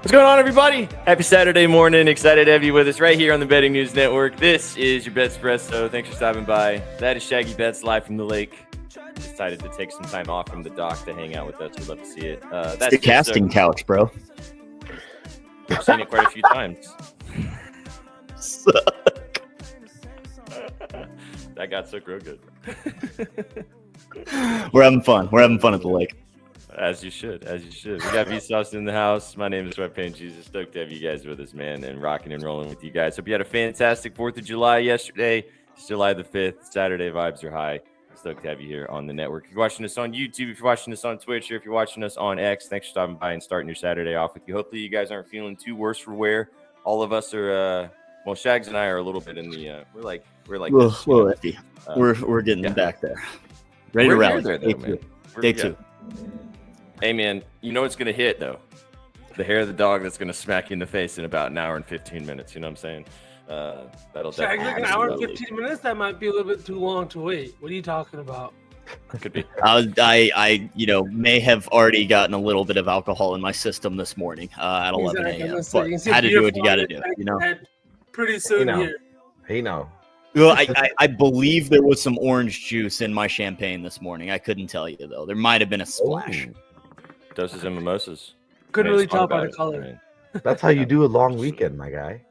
What's going on, everybody? Happy Saturday morning. Excited to have you with us right here on the Betting News Network. This is your BETSPRESSO. Thanks for stopping by. That is Shaggy Betts live from the lake. Decided to take some time off from the dock to hang out with us. We'd love to see it. That's the casting couch, bro. I've seen it quite a few times. That got so real good. We're having fun. We're having fun at the lake. As you should. As you should. We got Vsauce in the house. My name is Sweatpants Jesus. Stoked to have you guys with us, man, and rocking and rolling with you guys. Hope you had a fantastic 4th of July yesterday. It's July the 5th. Saturday vibes are high. Stoked to have you here on the network. If you're watching us on YouTube, if you're watching us on Twitch, or if you're watching us on X, thanks for stopping by and starting your Saturday off with you. Hopefully you guys aren't feeling too worse for wear. All of us are, well, Shags and I are a little bit in the, we're like this, iffy. We're getting back there. Ready to rally. There, though, Day two. Hey, man, you know what's going to hit, though? The hair of the dog that's going to smack you in the face in about an hour and 15 minutes. You know what I'm saying? That'll Shaggy, definitely an hour and 15 minutes? That might be a little bit too long to wait. What are you talking about? Could be. I may have already gotten a little bit of alcohol in my system this morning at 11 a.m. But had to do what you got to do, you know? Pretty soon here. Hey, no. Well, I believe there was some orange juice in my champagne this morning. I couldn't tell you, though. There might have been a splash. Doses and mimosas. Couldn't really tell by the color. I mean, That's how you do a long weekend, my guy.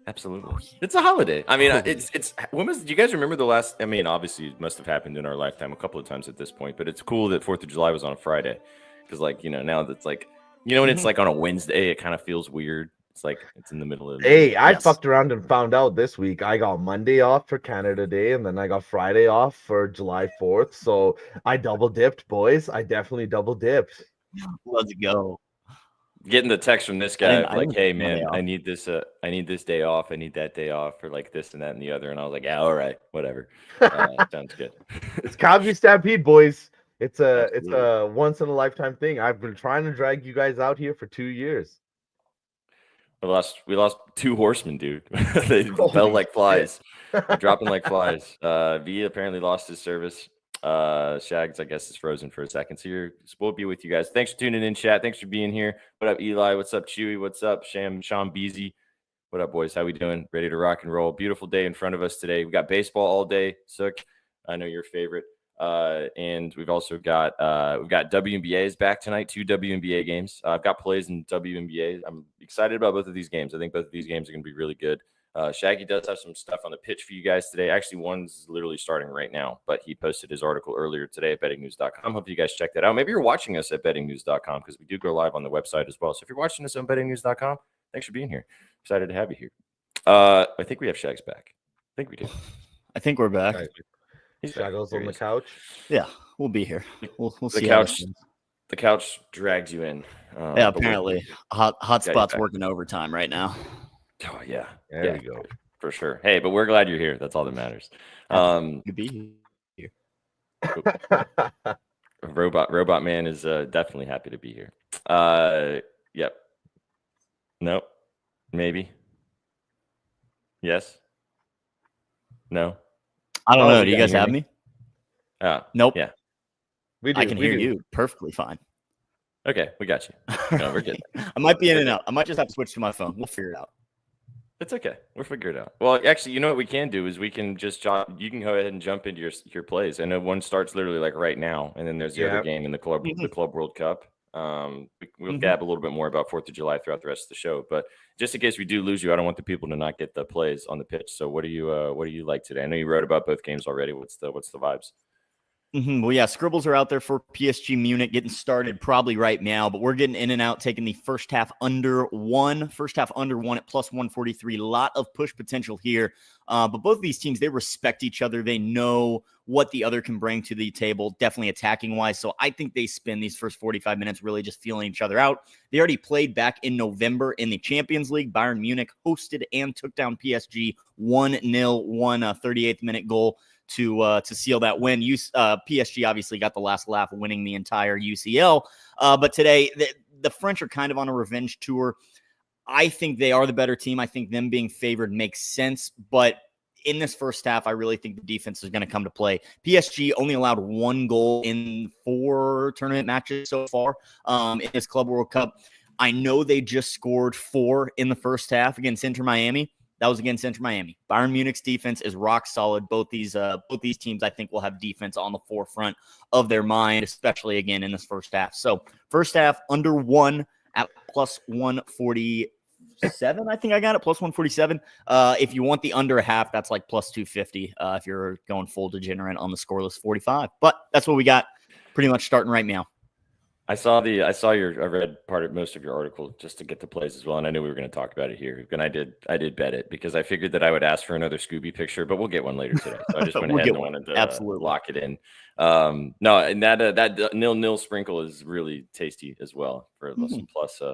absolutely. It's a holiday. I mean, it's when was, do you guys remember the last, I mean, obviously it must have happened in our lifetime a couple of times at this point, but it's cool that 4th of July was on a Friday. Because, like, you know, now that's like, you know, when it's like on a Wednesday, it kind of feels weird. It's like it's in the middle of the Hey, I fucked around and found out this week I got Monday off for Canada Day, and then I got Friday off for July 4th. So I double dipped, boys. I definitely double dipped. Let's go. Getting the text from this guy I like, didn't hey take man, Monday I need this day off, I need that day off for like this and that and the other. And I was like, yeah, all right, whatever. Sounds good. It's Calgary Stampede, boys. It's a once in a lifetime thing. I've been trying to drag you guys out here for 2 years. We lost 2 horsemen, dude. They fell like flies. Dropping like flies. V apparently lost his service. Shags, I guess, is frozen for a second. So we'll be with you guys. Thanks for tuning in, chat. Thanks for being here. What up, Eli? What's up, Chewy? What's up, Sean Beasy? What up, boys? How we doing? Ready to rock and roll. Beautiful day in front of us today. We got baseball all day. Sook, I know your favorite. And we've also got WNBA's back tonight. 2 WNBA games. I've got plays in WNBA. I'm excited about both of these games. I think both of these games are going to be really good. Shaggy does have some stuff on the pitch for you guys today. Actually, one's literally starting right now, but he posted his article earlier today at bettingnews.com. Hope you guys check that out. Maybe you're watching us at bettingnews.com because we do go live on the website as well. So if you're watching us on bettingnews.com, thanks for being here. Excited to have you here. I think we have Shags back. I think we do. I think we're back. Shaggles on the couch. Yeah, we'll be here. We'll see. The couch drags you in. Yeah, apparently. Hotspot's working overtime right now. Oh, yeah. There we go. For sure. Hey, but we're glad you're here. That's all that matters. To be here. Robot Man is definitely happy to be here. Yep. Nope. Maybe. Yes. No. I don't know. Do you guys have me? Nope. Yeah. We do. I can hear you perfectly fine. Okay, we got you. No, we're good. I might be in and out. I might just have to switch to my phone. We'll figure it out. It's okay. We'll figure it out. Well, actually, you know what we can do is we can just you can go ahead and jump into your plays. I know one starts literally like right now, and then there's the other game in the Club World Cup. We'll gab a little bit more about 4th of July throughout the rest of the show, but just in case we do lose you, I don't want the people to not get the plays on the pitch. So what do you like today? I know you wrote about both games already. What's the vibes? Well, yeah, scribbles are out there for PSG Munich getting started probably right now, but we're getting in and out, taking the first half under one at plus 143. Lot of push potential here. But both of these teams, they respect each other. They know what the other can bring to the table, definitely attacking wise. So I think they spend these first 45 minutes really just feeling each other out. They already played back in November in the Champions League. Bayern Munich hosted and took down PSG 1-0, won a 38th minute goal to seal that win. PSG obviously got the last laugh, winning the entire UCL. But today, the French are kind of on a revenge tour. I think they are the better team. I think them being favored makes sense. But in this first half, I really think the defense is going to come to play. PSG only allowed 1 goal in 4 tournament matches so far in this Club World Cup. I know they just scored 4 in the first half against Inter Miami. That was against Inter Miami. Bayern Munich's defense is rock solid. Both these teams, I think, will have defense on the forefront of their mind, especially again in this first half. So first half under 1 at plus 147. I think I got it plus 147. If you want the under a half, that's like plus 250. If you're going full degenerate on the scoreless 45, but that's what we got pretty much starting right now. I read most of your article just to get the plays as well, and I knew we were going to talk about it here. And I did bet it because I figured that I would ask for another Scooby picture, but we'll get one later today. So I just went ahead and wanted to absolutely lock it in. No, and that 0-0 sprinkle is really tasty as well for some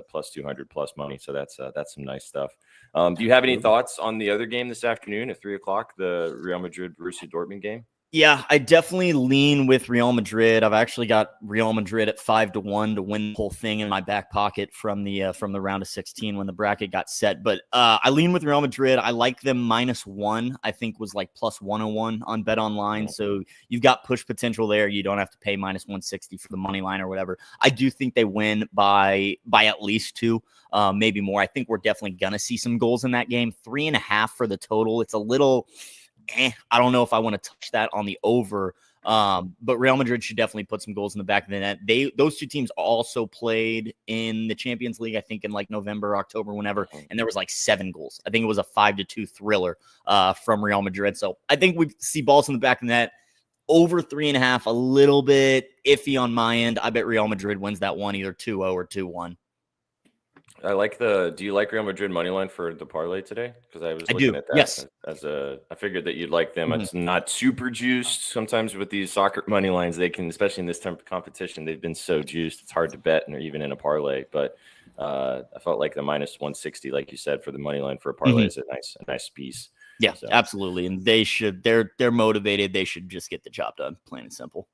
plus 200 plus money. So that's some nice stuff. Do you have any thoughts on the other game this afternoon at 3:00, the Real Madrid Borussia Dortmund game? Yeah, I definitely lean with Real Madrid. I've actually got Real Madrid at 5-1 to win the whole thing in my back pocket from the round of 16 when the bracket got set. But I lean with Real Madrid. I like them -1. I think was like plus 101 on BetOnline. So you've got push potential there. You don't have to pay -160 for the money line or whatever. I do think they win by at least 2, maybe more. I think we're definitely gonna see some goals in that game. 3.5 for the total. It's a little. I don't know if I want to touch that on the over, but Real Madrid should definitely put some goals in the back of the net. Those two teams also played in the Champions League, I think in like November, October, whenever, and there was like 7 goals. I think it was a 5-2 thriller from Real Madrid. So I think we see balls in the back of the net. Over 3.5, a little bit iffy on my end. I bet Real Madrid wins that one, either 2-0 or 2-1. Do you like Real Madrid money line for the parlay today? Because I was looking at that yes. I figured that you'd like them. It's not super juiced. Sometimes with these soccer money lines, they can, especially in this type of competition, they've been so juiced. It's hard to bet, and even in a parlay. But I felt like the -160, like you said, for the money line for a parlay is a nice piece. Yeah, so. Absolutely. And they're motivated. They should just get the job done, plain and simple.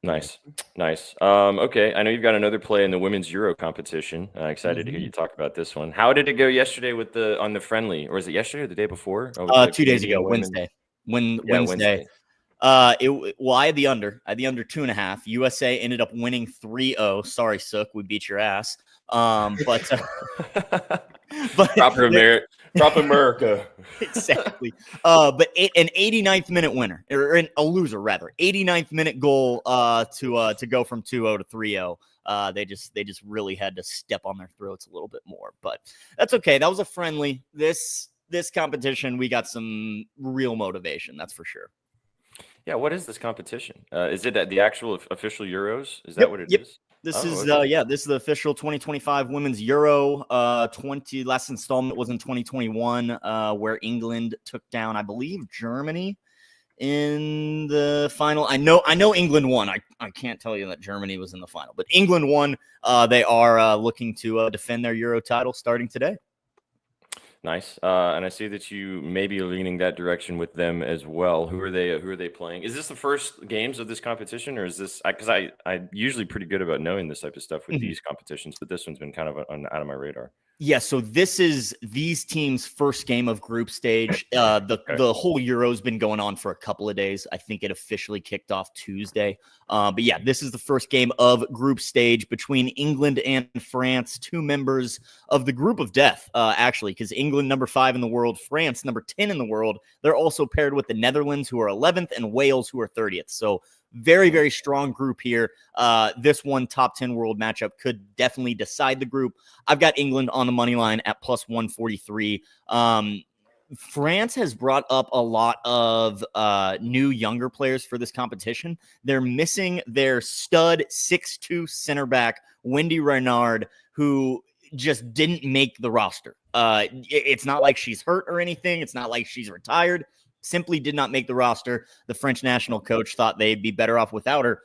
Nice. Okay, I know you've got another play in the women's Euro competition. Excited to hear you talk about this one. How did it go yesterday on the friendly, or was it yesterday or the day before? 2 days ago, Wednesday. Wednesday. I had the under. I had the under 2.5. USA ended up winning 3-0. Sorry, Sook, we beat your ass. But Prop America. Exactly. But an 89th minute winner, or a loser rather. 89th minute goal to go from 2-0 to 3-0. They just really had to step on their throats a little bit more, but that's okay. That was a friendly. This competition, we got some real motivation, that's for sure. Yeah, what is this competition? Is it at the actual official Euros? Is that what it is? This is the official 2025 Women's Euro. Last installment was in 2021, where England took down, I believe, Germany in the final. I know England won. I can't tell you that Germany was in the final, but England won. They are looking to defend their Euro title starting today. Nice. And I see that you may be leaning that direction with them as well. Who are they playing? Is this the first games of this competition, or is this because I'm usually pretty good about knowing this type of stuff with these competitions, but this one's been kind of out of my radar. Yeah, so this is these teams' first game of group stage. The whole Euro's been going on for a couple of days. I think it officially kicked off Tuesday. But yeah, this is the first game of group stage between England and France, 2 members of the group of death, actually, because England, number 5 in the world, France, number 10 in the world. They're also paired with the Netherlands, who are 11th, and Wales, who are 30th. So very, very strong group here. This one top 10 world matchup could definitely decide the group. I've got England on the money line at plus 143. France has brought up a lot of new younger players for this competition. They're missing their stud 6'2" center back, Wendy Renard, who just didn't make the roster. It's not like she's hurt or anything. It's not like she's retired. Simply did not make the roster. The French national coach thought they'd be better off without her.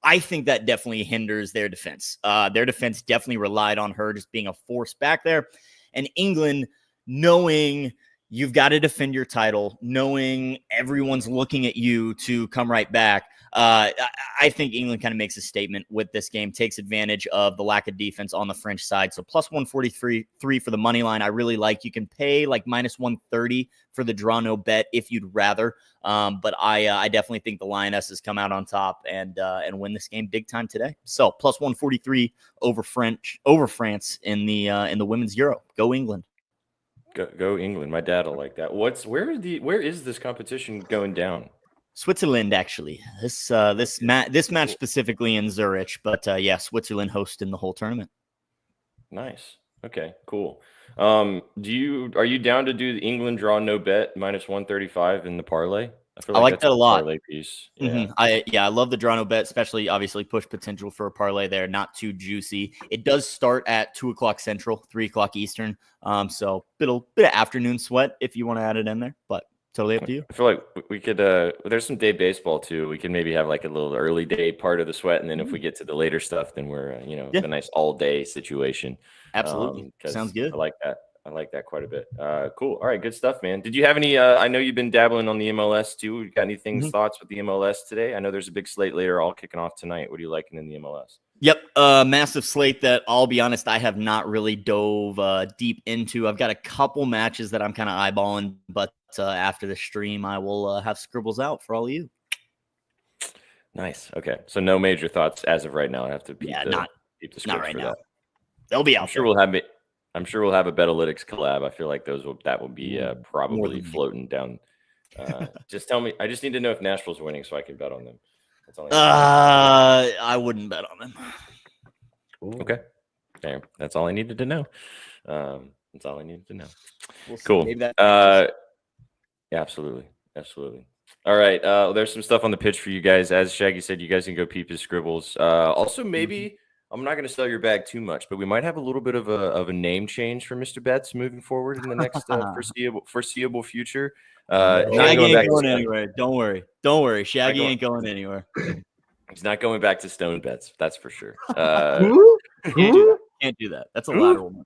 I think that definitely hinders their defense. Their defense definitely relied on her just being a force back there. And England, knowing you've got to defend your title, knowing everyone's looking at you to come right back, I think England kind of makes a statement with this game, takes advantage of the lack of defense on the French side. So plus 143 for the money line. I really like. You can pay like minus 130 for the draw no bet if you'd rather. But I definitely think the Lionesses come out on top and win this game big time today. So plus 143 over France in the women's Euro. Go England. Go England. My dad will like that. Where is this competition going down? Switzerland, actually. This match specifically in Zurich, but yeah, Switzerland hosting the whole tournament. Nice. Okay, cool. Are you down to do the England draw no bet minus 135 in the parlay? I like that a lot. Parlay piece. Yeah. Mm-hmm. I love the draw no bet, especially obviously push potential for a parlay there. Not too juicy. It does start at 2:00 Central, 3:00 Eastern. So bit of afternoon sweat if you want to add it in there, but totally up to you. I feel like we could. There's some day baseball too. We can maybe have like a little early day part of the sweat, and then if we get to the later stuff, then we're a nice all day situation. Absolutely, sounds good. I like that. I like that quite a bit. Cool. All right, good stuff, man. Did you have any? I know you've been dabbling on the MLS too. You got anything thoughts with the MLS today? I know there's a big slate later, all kicking off tonight. What are you liking in the MLS? Yep, massive slate that I'll be honest, I have not really dove deep into. I've got a couple matches that I'm kind of eyeballing, but after the stream, I will have scribbles out for all of you. Nice. Okay, so no major thoughts as of right now. I have to keep the script not right for now. that. They'll be out. I'm sure we'll have a BetOlytics collab. I feel like that will be probably floating down. Just tell me. I just need to know if Nashville's winning so I can bet on them. That's all I wouldn't bet on them. Ooh. Okay. Damn. That's all I needed to know. That's all I needed to know. We'll see. Cool. Yeah, absolutely. All right. There's some stuff on the pitch for you guys. As Shaggy said, you guys can go peep his scribbles. Also, maybe I'm not going to sell your bag too much, but we might have a little bit of a name change for Mr. Betts moving forward in the next foreseeable future. Shaggy ain't going anywhere. Don't worry. Shaggy ain't going anywhere. He's not going back to Stone Bets. That's for sure. Can't do that. That's a lateral move.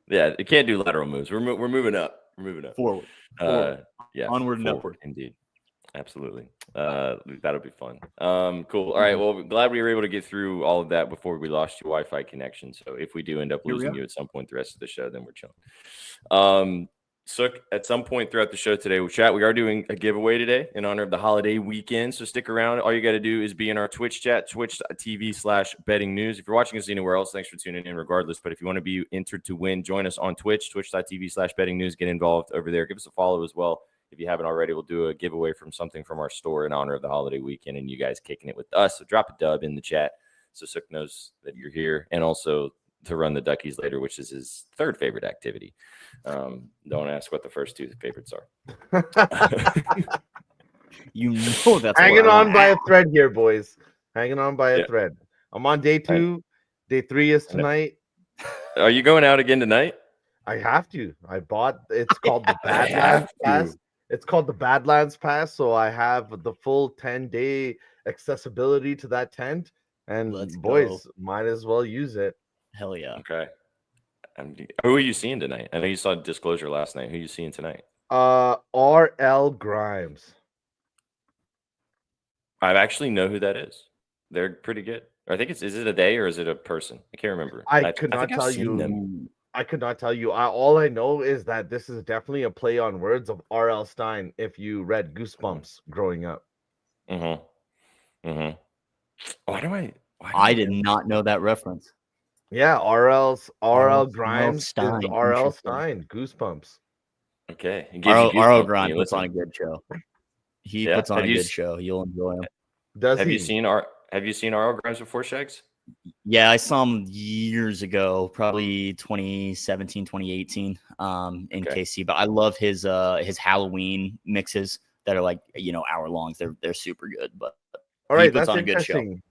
Yeah, it can't do lateral moves. We're moving up. Forward. Yeah. Onward and upward. Indeed. Absolutely. That'll be fun. Cool. All right. Well, glad we were able to get through all of that before we lost your Wi-Fi connection. So if we do end up losing you at some point the rest of the show, then we're chilling. So at some point throughout the show today, we are doing a giveaway today in honor of the holiday weekend. So stick around. All you got to do is be in our Twitch chat, twitch.tv/betting news. If you're watching us anywhere else, thanks for tuning in regardless. But if you want to be entered to win, join us on Twitch, twitch.tv/betting news. Get involved over there. Give us a follow as well. If you haven't already, we'll do a giveaway from something from our store in honor of the holiday weekend and you guys kicking it with us. So drop a dub in the chat so Sook knows that you're here, and also to run the Duckies later, which is his third favorite activity. Don't ask what the first two favorites are. That's hanging on by a thread here, boys. Hanging on by a thread. I'm on day 2. Day 3 is tonight. Are you going out again tonight? I have to. It's called the Badlands Pass. It's called the Badlands Pass. So I have the full 10-day accessibility to that tent. And boys, might as well use it. Hell yeah. Okay. Who are you seeing tonight? I know you saw Disclosure last night. Who are you seeing tonight? RL Grimes. I actually know who that is. They're pretty good. I think is it a they or is it a person? I can't remember. I could not tell you. All I know is that this is definitely a play on words of R.L. Stine if you read Goosebumps growing up. I did not know that reference. Yeah, R.L. Grimes is R.L. Stine, Goosebumps. Okay. R.L. Grimes puts on a good show. He puts on a good show. You'll enjoy him. Have you seen R.L. Grimes before, Shags? Yeah, I saw him years ago, probably 2017, 2018, in KC. But I love his Halloween mixes that are like hour long. They're super good. But all right, that's interesting.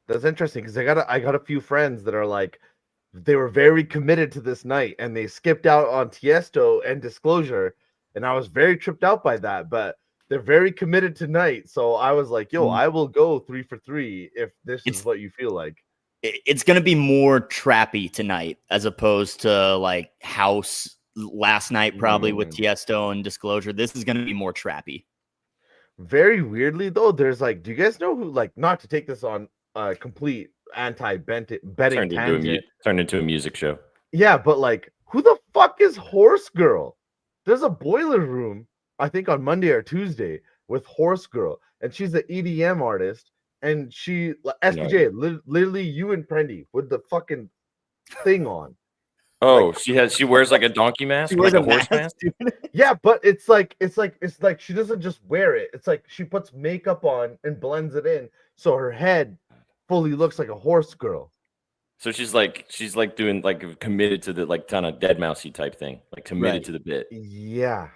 That's interesting because I got a few friends that are like, they were very committed to this night and they skipped out on Tiesto and Disclosure, and I was very tripped out by that. But they're very committed tonight, so I was like, "Yo, I will go 3 for 3 if this is what you feel like." It's gonna be more trappy tonight as opposed to like house last night, probably with Tiesto and Disclosure. This is gonna be more trappy. very weirdly though, there's like, do you guys know who, like, not to take this on a complete betting tangent? Turned into a music show. Yeah, but like, who the fuck is Horse Girl? There's a boiler room, I think on Monday or Tuesday with Horse Girl, and she's an EDM artist, and she SPJ, literally you and Prendy with the fucking thing on. Oh, like, she wears like a donkey mask, she wears like a horse mask. Yeah, but it's like she doesn't just wear it. It's like she puts makeup on and blends it in, so her head fully looks like a horse girl. So she's like doing like committed to the like kind of dead mousey type thing, like committed to the bit. Yeah.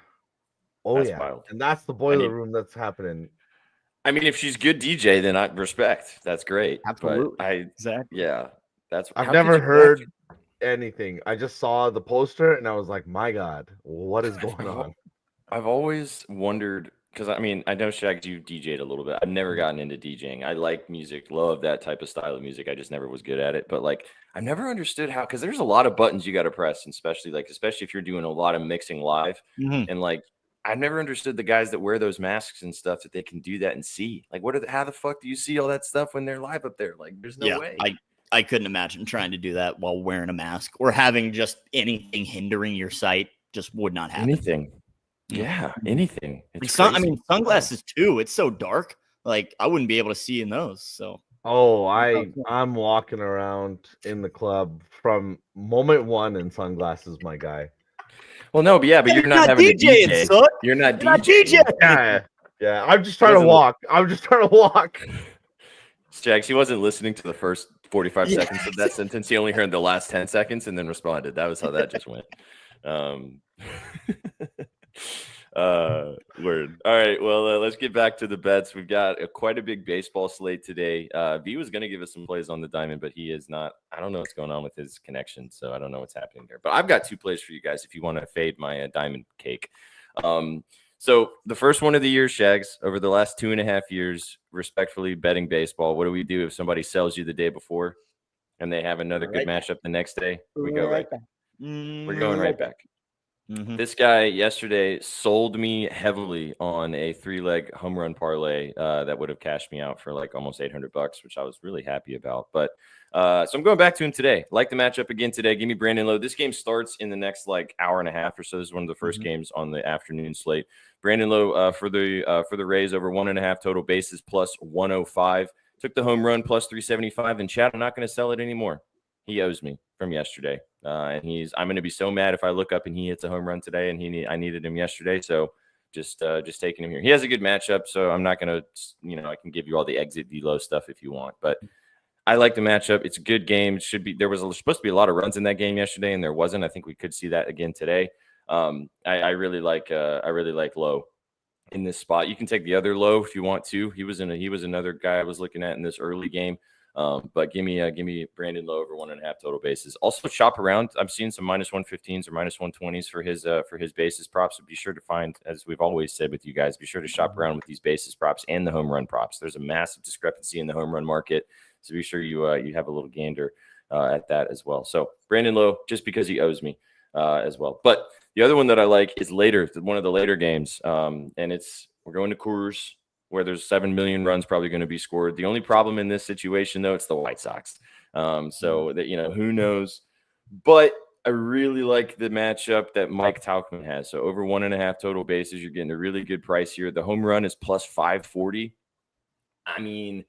Oh that's yeah. Wild. And that's the boiler room that's happening. I mean, if she's good DJ, then I respect. That's great. Absolutely. But exactly. Yeah. That's. I've never heard anything. I just saw the poster and I was like, my God, what is going on? I've always wondered, because I mean, I know Shags, you DJ'd a little bit. I've never gotten into DJing. I like music, love that type of style of music. I just never was good at it. But like, I've never understood how, because there's a lot of buttons you got to press, and especially if you're doing a lot of mixing live. And like, I've never understood the guys that wear those masks and stuff that they can do that and see. Like, how the fuck do you see all that stuff when they're live up there? Like, there's no way. I couldn't imagine trying to do that while wearing a mask or having just anything hindering your sight. Just would not happen. Anything. Yeah, anything. I mean, sunglasses too. It's so dark. Like, I wouldn't be able to see in those. So. Oh, I'm walking around in the club from moment one in sunglasses, my guy. Well, no, but but you're not having DJing, DJ. Son. You're not DJing. Yeah. I'm just trying to walk. Jax, he wasn't listening to the first 45 seconds of that sentence. He only heard the last 10 seconds and then responded. That was how that just went. Word. All right. Well, let's get back to the bets. We've got quite a big baseball slate today. V was going to give us some plays on the diamond, but he is not. I don't know what's going on with his connection, so I don't know what's happening there. But I've got 2 plays for you guys if you want to fade my diamond cake. So the first one of the year, Shags, over the last 2.5 years, respectfully betting baseball. What do we do if somebody sells you the day before and they have another good matchup the next day? We go right back. We're going right back. This guy yesterday sold me heavily on a 3-leg home run parlay that would have cashed me out for like almost $800, which I was really happy about. But so I'm going back to him today. Like the matchup again today. Give me Brandon Lowe. This game starts in the next like hour and a half or so. This is one of the first games on the afternoon slate. Brandon Lowe for the Rays over 1.5 total bases plus 105. Took the home run plus 375. And Chad, I'm not going to sell it anymore. He owes me from yesterday. And I'm going to be so mad if I look up and he hits a home run today, and I needed him yesterday. So just taking him here. He has a good matchup, so I'm not going to, I can give you all the exit D-low stuff if you want, but I like the matchup. It's a good game. There was supposed to be a lot of runs in that game yesterday, and there wasn't. I think we could see that again today. I really like Lowe in this spot. You can take the other Lowe if you want to. He was another guy I was looking at in this early game. But give me Brandon Lowe over 1.5 total bases. Also shop around. I'm seeing some -115s or -120s for his bases props. So be sure to find, as we've always said with you guys, be sure to shop around with these bases props and the home run props. There's a massive discrepancy in the home run market, so be sure you have a little gander at that as well. So Brandon Lowe, just because he owes me as well. But the other one that I like is later, one of the later games, and we're going to Coors, where there's 7 million runs probably going to be scored. The only problem in this situation, though, it's the White Sox. So that, who knows? But I really like the matchup that Mike Tauchman has. So over 1.5 total bases, you're getting a really good price here. The home run is plus 540. I mean,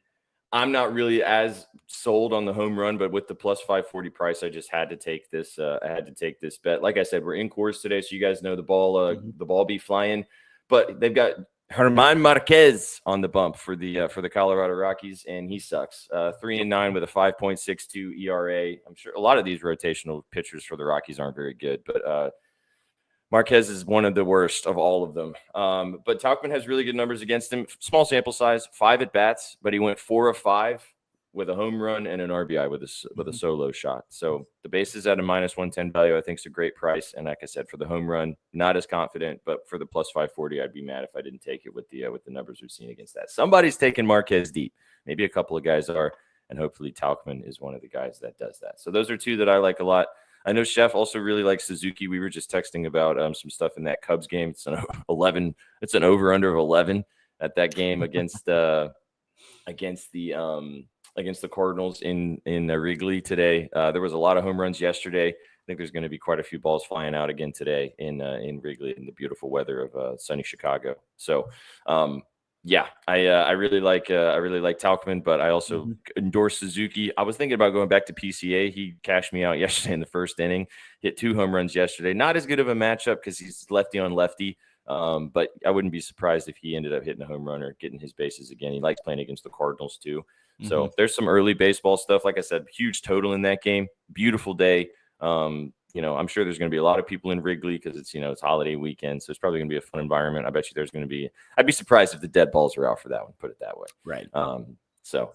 I'm not really as sold on the home run, but with the plus 540 price, I just had to take this. I had to take this bet. Like I said, we're in Coors today, so you guys know the ball be flying. But they've got German Marquez on the bump for the Colorado Rockies, and he sucks. 3-9 with a 5.62 ERA. I'm sure a lot of these rotational pitchers for the Rockies aren't very good, but Marquez is one of the worst of all of them. But Tauchman has really good numbers against him. Small sample size, 5 at bats, but he went 4 of 5 with a home run and an RBI with a solo shot. So the base is at a -110 value. I think it's a great price. And like I said, for the home run, not as confident, but for the plus 540, I'd be mad if I didn't take it with the numbers we've seen against that. Somebody's taking Marquez deep. Maybe a couple of guys are, and hopefully Tauchman is one of the guys that does that. So those are 2 that I like a lot. I know Chef also really likes Suzuki. We were just texting about some stuff in that Cubs game. It's an 11. It's an over-under of 11. at that game against the Cardinals in Wrigley today. There was a lot of home runs yesterday. I think there's going to be quite a few balls flying out again today in Wrigley in the beautiful weather of sunny Chicago. So, yeah, I really like Tauchman, but I also endorse Suzuki. I was thinking about going back to PCA. He cashed me out yesterday in the first inning. Hit 2 home runs yesterday. Not as good of a matchup because he's lefty on lefty. But I wouldn't be surprised if he ended up hitting a home run or getting his bases again. He likes playing against the Cardinals too. So there's some early baseball stuff. Like I said, huge total in that game. Beautiful day. I'm sure there's going to be a lot of people in Wrigley because it's holiday weekend. So it's probably going to be a fun environment. I bet you there's going to be, I'd be surprised if the dead balls are out for that one, put it that way. Right. So,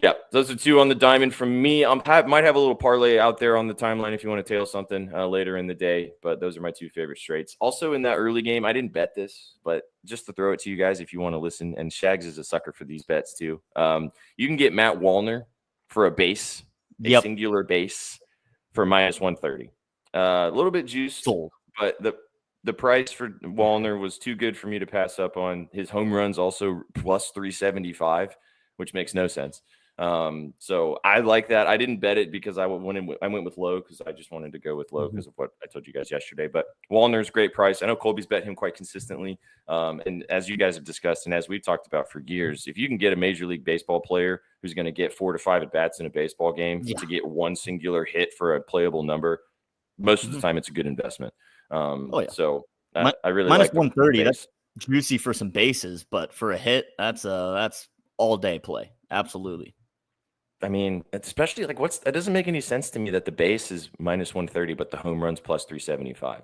yeah, those are 2 on the diamond from me. Might have a little parlay out there on the timeline if you want to tail something later in the day. But those are my 2 favorite straights. Also in that early game, I didn't bet this, but just to throw it to you guys if you want to listen. And Shags is a sucker for these bets too. You can get Matt Wallner for a base, singular base for -130. A little bit juiced, but the price for Wallner was too good for me to pass up on. His home runs also +375. Which makes no sense. So I like that. I didn't bet it because I went with low because I just wanted to go with low because of what I told you guys yesterday. But Wallner's great price. I know Colby's bet him quite consistently. And as you guys have discussed and as we've talked about for years, if you can get a Major League Baseball player who's going to get 4 to 5 at-bats in a baseball game to get one singular hit for a playable number, most of the time it's a good investment. So I really like -130. That's juicy for some bases, but for a hit, that's all day play. Absolutely. I mean, especially that doesn't make any sense to me that the base is -130, but the home runs +375.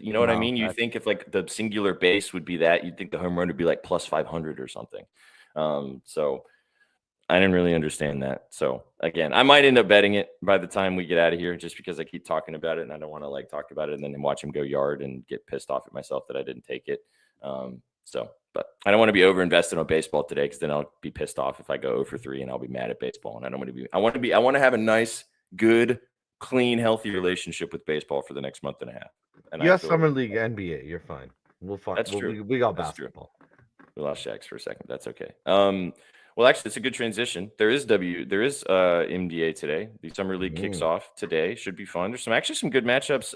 You know what I mean? You think if the singular base would be that, you'd think the home run would be +500 or something. So I didn't really understand that. So again, I might end up betting it by the time we get out of here, just because I keep talking about it and I don't want to talk about it and then watch him go yard and get pissed off at myself that I didn't take it. But I don't want to be over-invested on baseball today because then I'll be pissed off if I go 0 for 3 and I'll be mad at baseball. And I don't want to be. I want to have a nice, good, clean, healthy relationship with baseball for the next month and a half. And Summer League, NBA, you're fine. We'll find. That's true. We got basketball. We lost Shags for a second. That's okay. Well, actually, it's a good transition. There is MDA today. The Summer League kicks off today. Should be fun. There's some good matchups.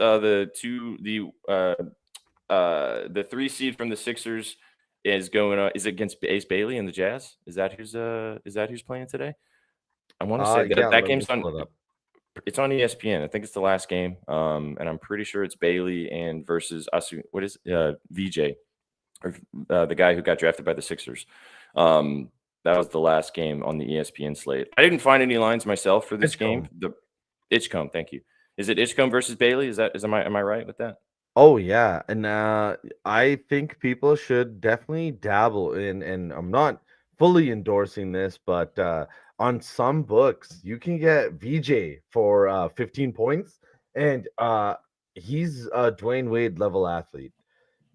The 3 seed from the Sixers is against Ace Bailey and the Jazz. Is that who's playing today? I want to say that game's on. It's on ESPN. I think it's the last game. And I'm pretty sure it's Bailey and versus what is VJ, or the guy who got drafted by the Sixers. That was the last game on the ESPN slate. I didn't find any lines myself for this game. The Itchcombe, thank you. Is it Itchcombe versus Bailey? Am I right with that? Oh yeah, and I think people should definitely dabble in, and I'm not fully endorsing this, but on some books you can get VJ for 15 points, and he's a Dwayne Wade level athlete.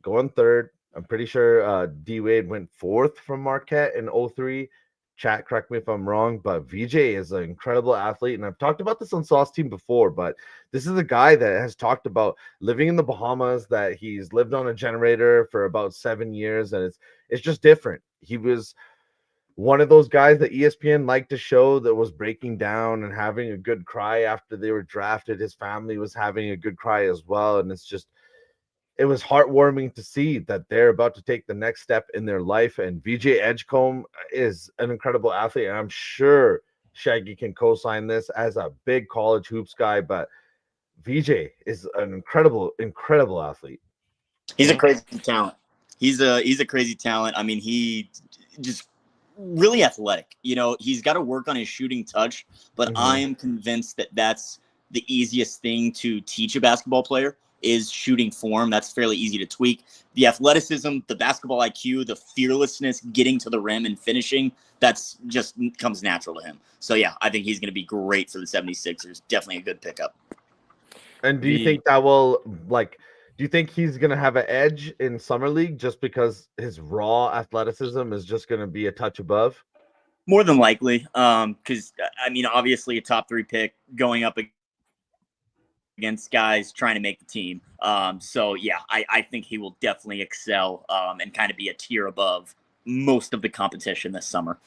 Going third, I'm pretty sure D Wade went 4th from Marquette in 03. Chat, correct me if I'm wrong, but VJ is an incredible athlete. And I've talked about this on Sauce Team before, but this is a guy that has talked about living in the Bahamas, that he's lived on a generator for about 7 years. And it's just different. He was one of those guys that ESPN liked to show that was breaking down and having a good cry after they were drafted. His family was having a good cry as well. And it was heartwarming to see that they're about to take the next step in their life. And VJ Edgecombe is an incredible athlete. And I'm sure Shaggy can co-sign this as a big college hoops guy, but VJ is an incredible, incredible athlete. He's a crazy talent. He's a crazy talent. I mean, he just really athletic. He's got to work on his shooting touch, but I am convinced that that's the easiest thing to teach a basketball player. Is shooting form. That's fairly easy to tweak. The athleticism, the basketball IQ, the fearlessness, getting to the rim and finishing, that's just comes natural to him. So yeah, I think he's going to be great for the 76ers. Definitely a good pickup. And do you think that will do you think he's going to have an edge in Summer League just because his raw athleticism is just going to be a touch above? More than likely. Because I mean, obviously a top 3 pick going up against guys trying to make the team. So yeah, I think he will definitely excel and kind of be a tier above most of the competition this summer.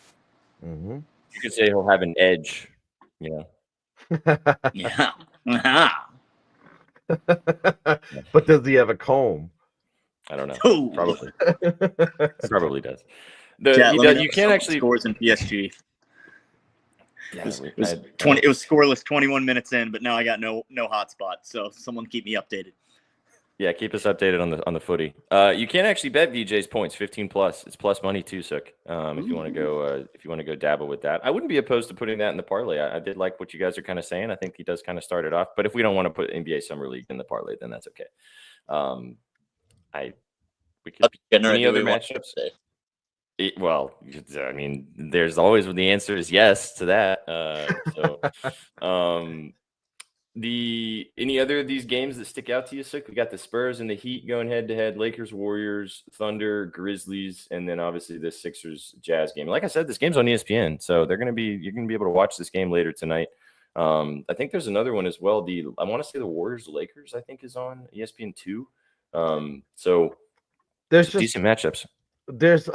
Mm-hmm. You could say he'll have an edge. Yeah. Yeah. But does he have a comb? I don't know. Ooh. Probably. He probably does. Chat, let me know You if can't someone actually scores in PSG. Yeah, It was scoreless 21 minutes in, but now I got no hotspot. So someone keep me updated. Yeah, keep us updated on the footy. You can actually bet VJ's points 15 plus. It's plus money too, Sook. If you want to go dabble with that, I wouldn't be opposed to putting that in the parlay. I did like what you guys are kind of saying. I think he does kind of start it off. But if we don't want to put NBA Summer League in the parlay, then that's okay. We could any other matchups. Well, I mean, there's always the answer is yes to that. Any other of these games that stick out to you, Sook? We got the Spurs and the Heat going head to head, Lakers, Warriors, Thunder, Grizzlies, and then obviously the Sixers Jazz game. Like I said, this game's on ESPN, so you're gonna be able to watch this game later tonight. I think there's another one as well. I want to say the Warriors Lakers, I think, is on ESPN 2. So there's just decent matchups. There's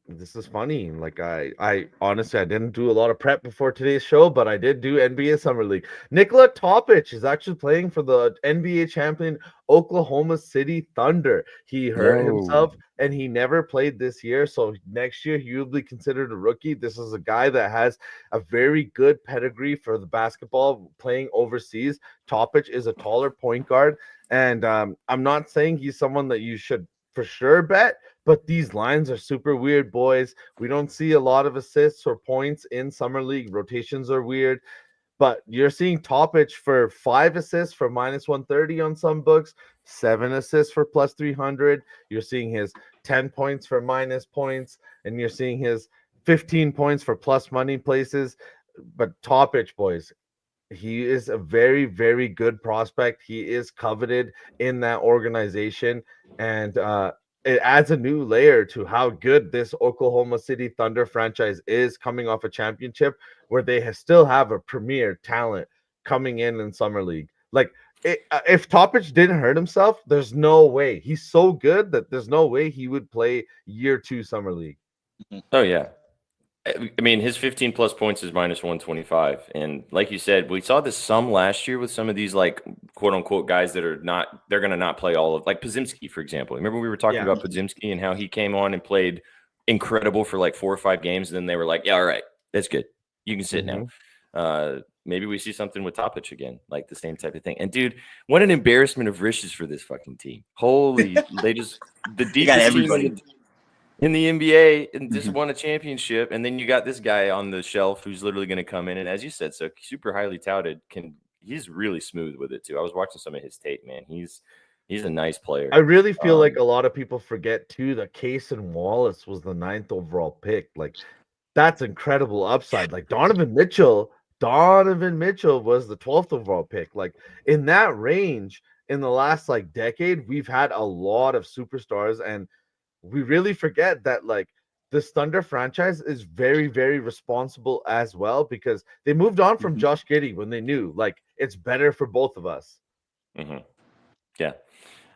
this is funny. Like I honestly I didn't do a lot of prep before today's show, but I did do NBA Summer League. Nikola Topic is actually playing for the NBA champion Oklahoma City Thunder. He hurt himself and he never played this year, so next year he will be considered a rookie. This is a guy that has a very good pedigree for the basketball playing overseas. Topic is a taller point guard, and I'm not saying he's someone that you should for sure bet, but these lines are super weird, boys. We don't see a lot of assists or points in Summer League. Rotations are weird, but you're seeing Topic for 5 assists for minus 130 on some books, 7 assists for plus 300. You're seeing his 10 points for minus points, and you're seeing his 15 points for plus money places. But Topic, boys, he is a very, very good prospect. He is coveted in that organization, and it adds a new layer to how good this Oklahoma City Thunder franchise is, coming off a championship where they still have a premier talent coming in Summer League. Like, if Topic didn't hurt himself, there's no way. He's so good that there's no way he would play year 2 Summer League. Oh, yeah. I mean, his 15 plus points is minus 125. And like you said, we saw this some last year with some of these, like, quote unquote guys that are they're going to not play all of, like Podziemski, for example. Remember we were talking about Podziemski and how he came on and played incredible for like 4 or 5 games. And then they were like, yeah, all right, that's good. You can sit now. Maybe we see something with Topic again, like the same type of thing. And dude, what an embarrassment of riches for this fucking team. Holy, the deepest team in the NBA and just won a championship, and then you got this guy on the shelf who's literally going to come in, and as you said, so super highly touted. He's really smooth with it too. I was watching some of his tape, man. He's a nice player. I really feel like a lot of people forget too that Cason Wallace was the 9th overall pick. Like, that's incredible upside. Like Donovan Mitchell was the 12th overall pick. Like, in that range, in the last like decade, we've had a lot of superstars, and we really forget that like this Thunder franchise is very, very responsible as well, because they moved on from Josh Giddey when they knew like it's better for both of us. Yeah,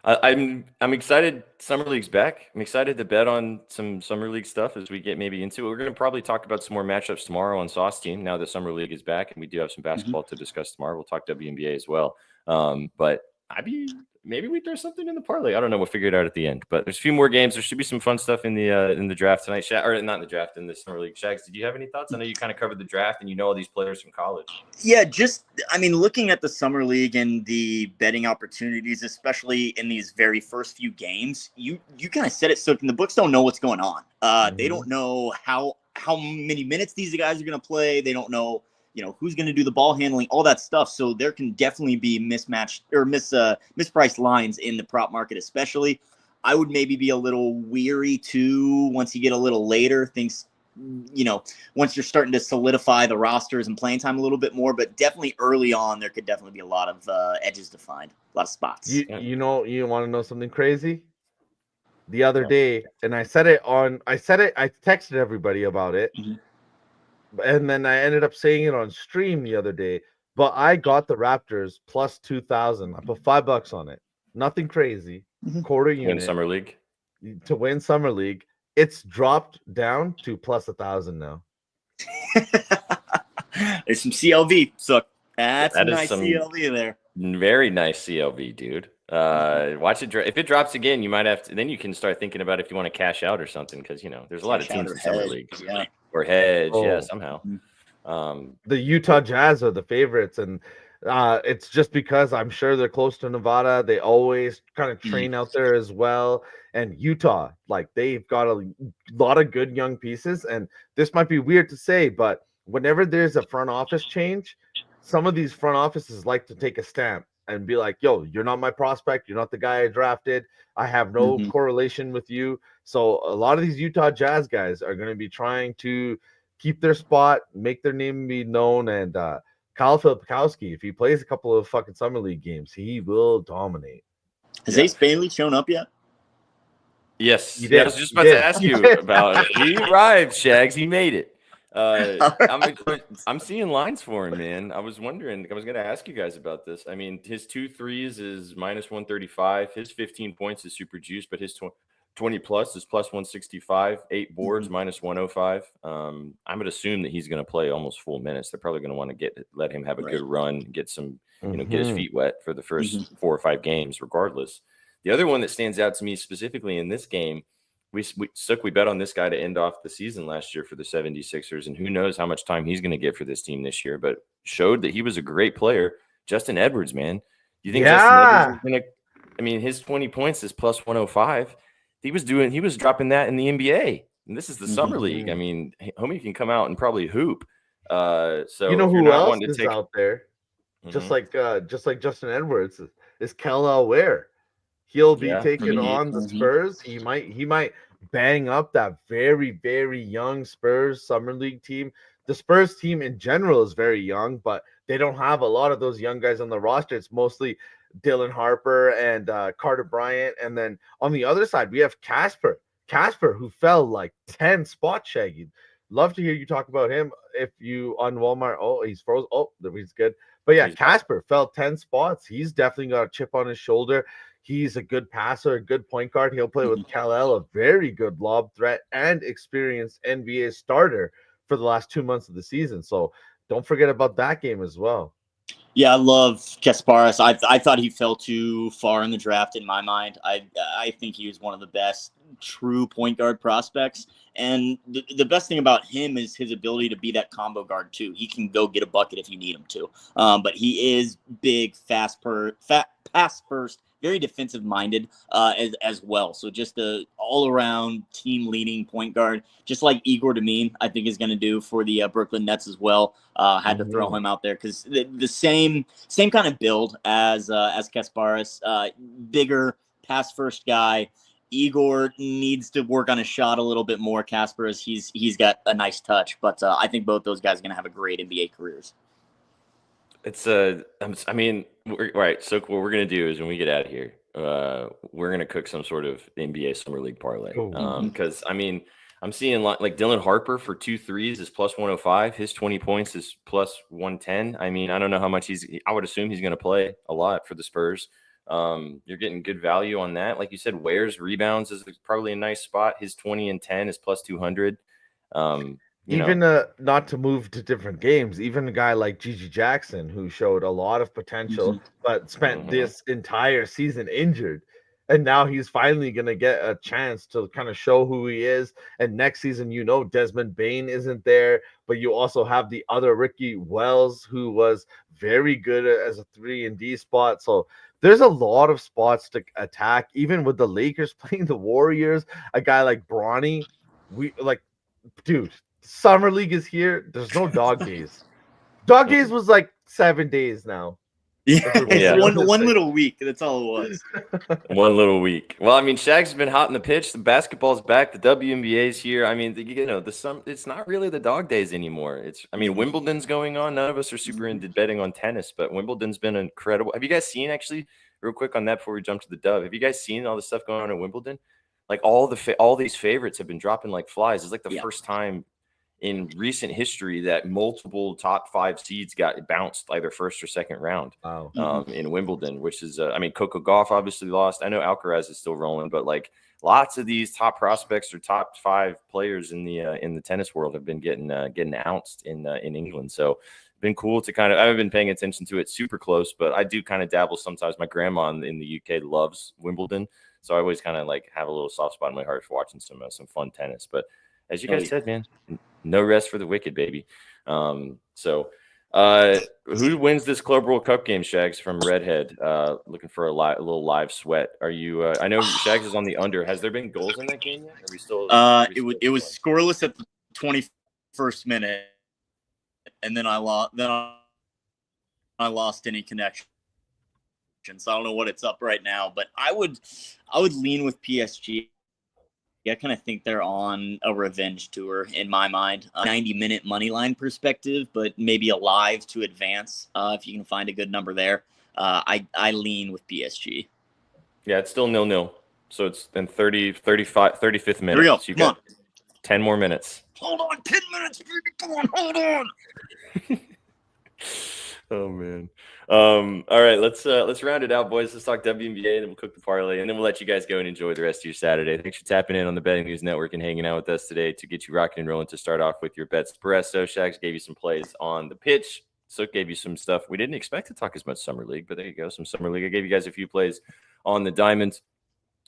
I'm excited. Summer League's back. I'm excited to bet on some Summer League stuff as we get maybe into it. We're going to probably talk about some more matchups tomorrow on Sauce Team. Now the Summer League is back, and we do have some basketball to discuss tomorrow. We'll talk WNBA as well. But maybe we throw something in the parlay. I don't know. We'll figure it out at the end. But there's a few more games. There should be some fun stuff in the draft tonight. Or not in the draft, in the Summer League. Shags, did you have any thoughts? I know you kind of covered the draft and you know all these players from college. Yeah, looking at the Summer League and the betting opportunities, especially in these very first few games, you kind of said it, so the books don't know what's going on. They don't know how many minutes these guys are going to play. They don't know who's going to do the ball handling, all that stuff. So there can definitely be mismatched or mispriced lines in the prop market, especially. I would maybe be a little weary too once you get a little later. Things, once you're starting to solidify the rosters and playing time a little bit more, but definitely early on, there could definitely be a lot of edges to find, a lot of spots. You want to know something crazy? The other day, and I texted everybody about it. And then I ended up saying it on stream the other day, but I got the Raptors plus 2,000. I put $5 on it. Nothing crazy. Quarter unit. Win Summer League. To win Summer League. It's dropped down to plus 1,000 now. There's some CLV. So that's That is nice some CLV there. very nice CLV, dude. Watch it. If it drops again, you might have to. Then you can start thinking about if you want to cash out or something, because there's a lot of Cash out teams or in summer hedge, league yeah. or hedge, yeah, Oh. somehow. The Utah Jazz are the favorites, and it's just because I'm sure they're close to Nevada. They always kind of train out there as well. And Utah, like, they've got a lot of good young pieces. And this might be weird to say, but whenever there's a front office change, some of these front offices like to take a stamp and be like, yo, you're not my prospect. You're not the guy I drafted. I have no correlation with you. So a lot of these Utah Jazz guys are going to be trying to keep their spot, make their name be known. And Kyle Filipowski, if he plays a couple of fucking summer league games, he will dominate. Has Ace Bailey shown up yet? Yes. I was just about to ask you about it. He arrived, Shags. He made it. I'm seeing lines for him, man. I was wondering, I was going to ask you guys about this. I mean, his 2 threes is minus 135. His 15 points is super juice, but his 20 plus is plus 165. 8 boards, minus 105. I would assume that he's going to play almost full minutes. They're probably going to want to let him have a good run, get some, get his feet wet for the first 4 or 5 games, regardless. The other one that stands out to me specifically in this game, we bet on this guy to end off the season last year for the 76ers, and who knows how much time he's going to get for this team this year, but showed that he was a great player. Justin Edwards, man. You think Justin Edwards is going to – I mean, his 20 points is plus 105. He was dropping that in the NBA, and this is the summer league. I mean, homie can come out and probably hoop. So you know who else is out there, just like Justin Edwards, is Kel Ware. He'll be taking on the Spurs. He might bang up that very, very young Spurs summer league team. The Spurs team in general is very young, but they don't have a lot of those young guys on the roster. It's mostly Dylan Harper and Carter Bryant. And then on the other side, we have Casper, who fell like 10 spots, Shaggy. Love to hear you talk about him. If you on Walmart, he's frozen. Oh, he's good. But yeah, Casper fell 10 spots. He's definitely got a chip on his shoulder. He's a good passer, a good point guard. He'll play with Kal-El, a very good lob threat and experienced NBA starter for the last 2 months of the season. So don't forget about that game as well. Yeah, I love Kasparas. I thought he fell too far in the draft in my mind. I think he was one of the best true point guard prospects. And the best thing about him is his ability to be that combo guard too. He can go get a bucket if you need him to. But he is big, pass first, very defensive minded as well. So just a all around team leading point guard, just like Igor Demine, I think is going to do for the Brooklyn Nets as well. Had to throw him out there because the same kind of build as Kasparas, bigger pass first guy. Igor needs to work on his shot a little bit more. Kasparas, he's got a nice touch, but I think both those guys are going to have a great NBA careers. It's I mean, right. So what we're gonna do is when we get out of here, we're gonna cook some sort of NBA summer league parlay. Because I mean, I'm seeing like Dylan Harper for 2 threes is plus 105. His 20 points is plus 110. I mean, I don't know how much I would assume he's gonna play a lot for the Spurs. You're getting good value on that. Like you said, Ware's rebounds is probably a nice spot. His 20 and 10 is plus 200. Not to move to different games, even a guy like Gigi Jackson, who showed a lot of potential, but spent this entire season injured. And now he's finally going to get a chance to kind of show who he is. And next season, Desmond Bane isn't there, but you also have the other Ricky Wells, who was very good as a 3-and-D spot. So there's a lot of spots to attack, even with the Lakers playing the Warriors, a guy like Bronny. Dude, summer league is here. There's no dog days. Dog days was like 7 days now. Yeah. One little week. That's all it was. One little week. Well, I mean, Shaq's has been hot in the pitch. The basketball's back. The WNBA is here. I mean, it's not really the dog days anymore. Wimbledon's going on. None of us are super into betting on tennis, but Wimbledon's been incredible. Have you guys seen, actually, real quick on that before we jump to the dub, have you guys seen all the stuff going on at Wimbledon? Like all these favorites have been dropping like flies. It's like the first time in recent history that multiple top 5 seeds got bounced either first or second round in Wimbledon, which is, I mean, Coco Gauff obviously lost. I know Alcaraz is still rolling, but like lots of these top prospects or top 5 players in the tennis world have been getting ounced in England. So been cool to kind of, I haven't been paying attention to it super close, but I do kind of dabble sometimes. My grandma in the UK loves Wimbledon, so I always kind of like have a little soft spot in my heart for watching some fun tennis. But as you guys said, man, no rest for the wicked, baby. So who wins this Club World Cup game, Shags from Redhead? Looking for a little live sweat. Are you? I know Shags is on the under. Has there been goals in that game yet? Are we still? It was scoreless at the 21st minute, and then I lost any connection. So I don't know what it's up right now, but I would lean with PSG. I kind of think they're on a revenge tour in my mind. 90-minute money line perspective, but maybe a live to advance if you can find a good number there. I lean with PSG. Yeah, it's still 0-0. So it's in 35th minute. Here we go. So you Come got on. 10 more minutes. Hold on, 10 minutes, baby. Come on, hold on. Oh man. All right, let's round it out, boys. Let's talk WNBA, and then we'll cook the parlay, and then we'll let you guys go and enjoy the rest of your Saturday. Thanks for tapping in on the Betting News Network and hanging out with us today to get you rocking and rolling to start off with your BETSPRESSO. Shags gave you some plays on the pitch. Sook gave you some stuff. We didn't expect to talk as much Summer League, but there you go, some Summer League. I gave you guys a few plays on the Diamonds.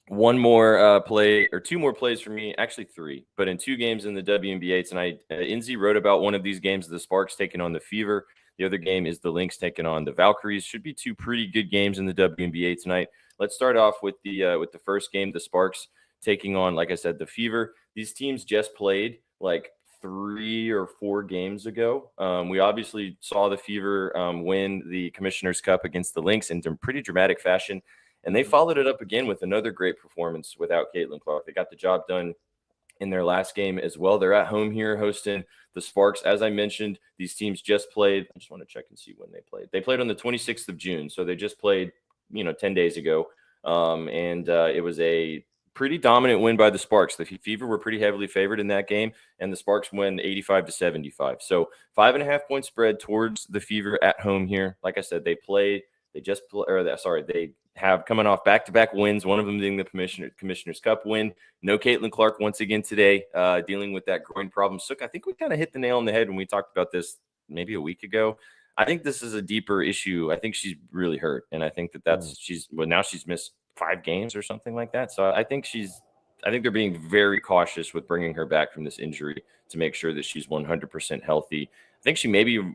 One more play or 2 more plays for me, actually 3, but in 2 games in the WNBA tonight. Inzi wrote about one of these games, the Sparks taking on the Fever. The other game is the Lynx taking on the Valkyries. Should be 2 pretty good games in the WNBA tonight. Let's start off with the first game, the Sparks taking on, like I said, the Fever. These teams just played like 3 or 4 games ago. We obviously saw the Fever win the Commissioner's Cup against the Lynx in pretty dramatic fashion, and they followed it up again with another great performance without Caitlin Clark. They got the job done in their last game as well. They're at home here hosting the Sparks. As I mentioned, these teams just played. I just want to check and see when they played. They played on the 26th of June, so they just played, 10 days ago. And it was a pretty dominant win by the Sparks. The Fever were pretty heavily favored in that game, and the Sparks win 85-75. So 5.5 point spread towards the Fever at home here. Like I said, they have coming off back-to-back wins, one of them being the Commissioner's Cup win. No Caitlin Clark once again today, dealing with that groin problem. Sook, I think we kind of hit the nail on the head when we talked about this maybe a week ago. I think this is a deeper issue. I think she's really hurt, and I think now she's missed 5 games or something like that. So I think they're being very cautious with bringing her back from this injury to make sure that she's 100% healthy. I think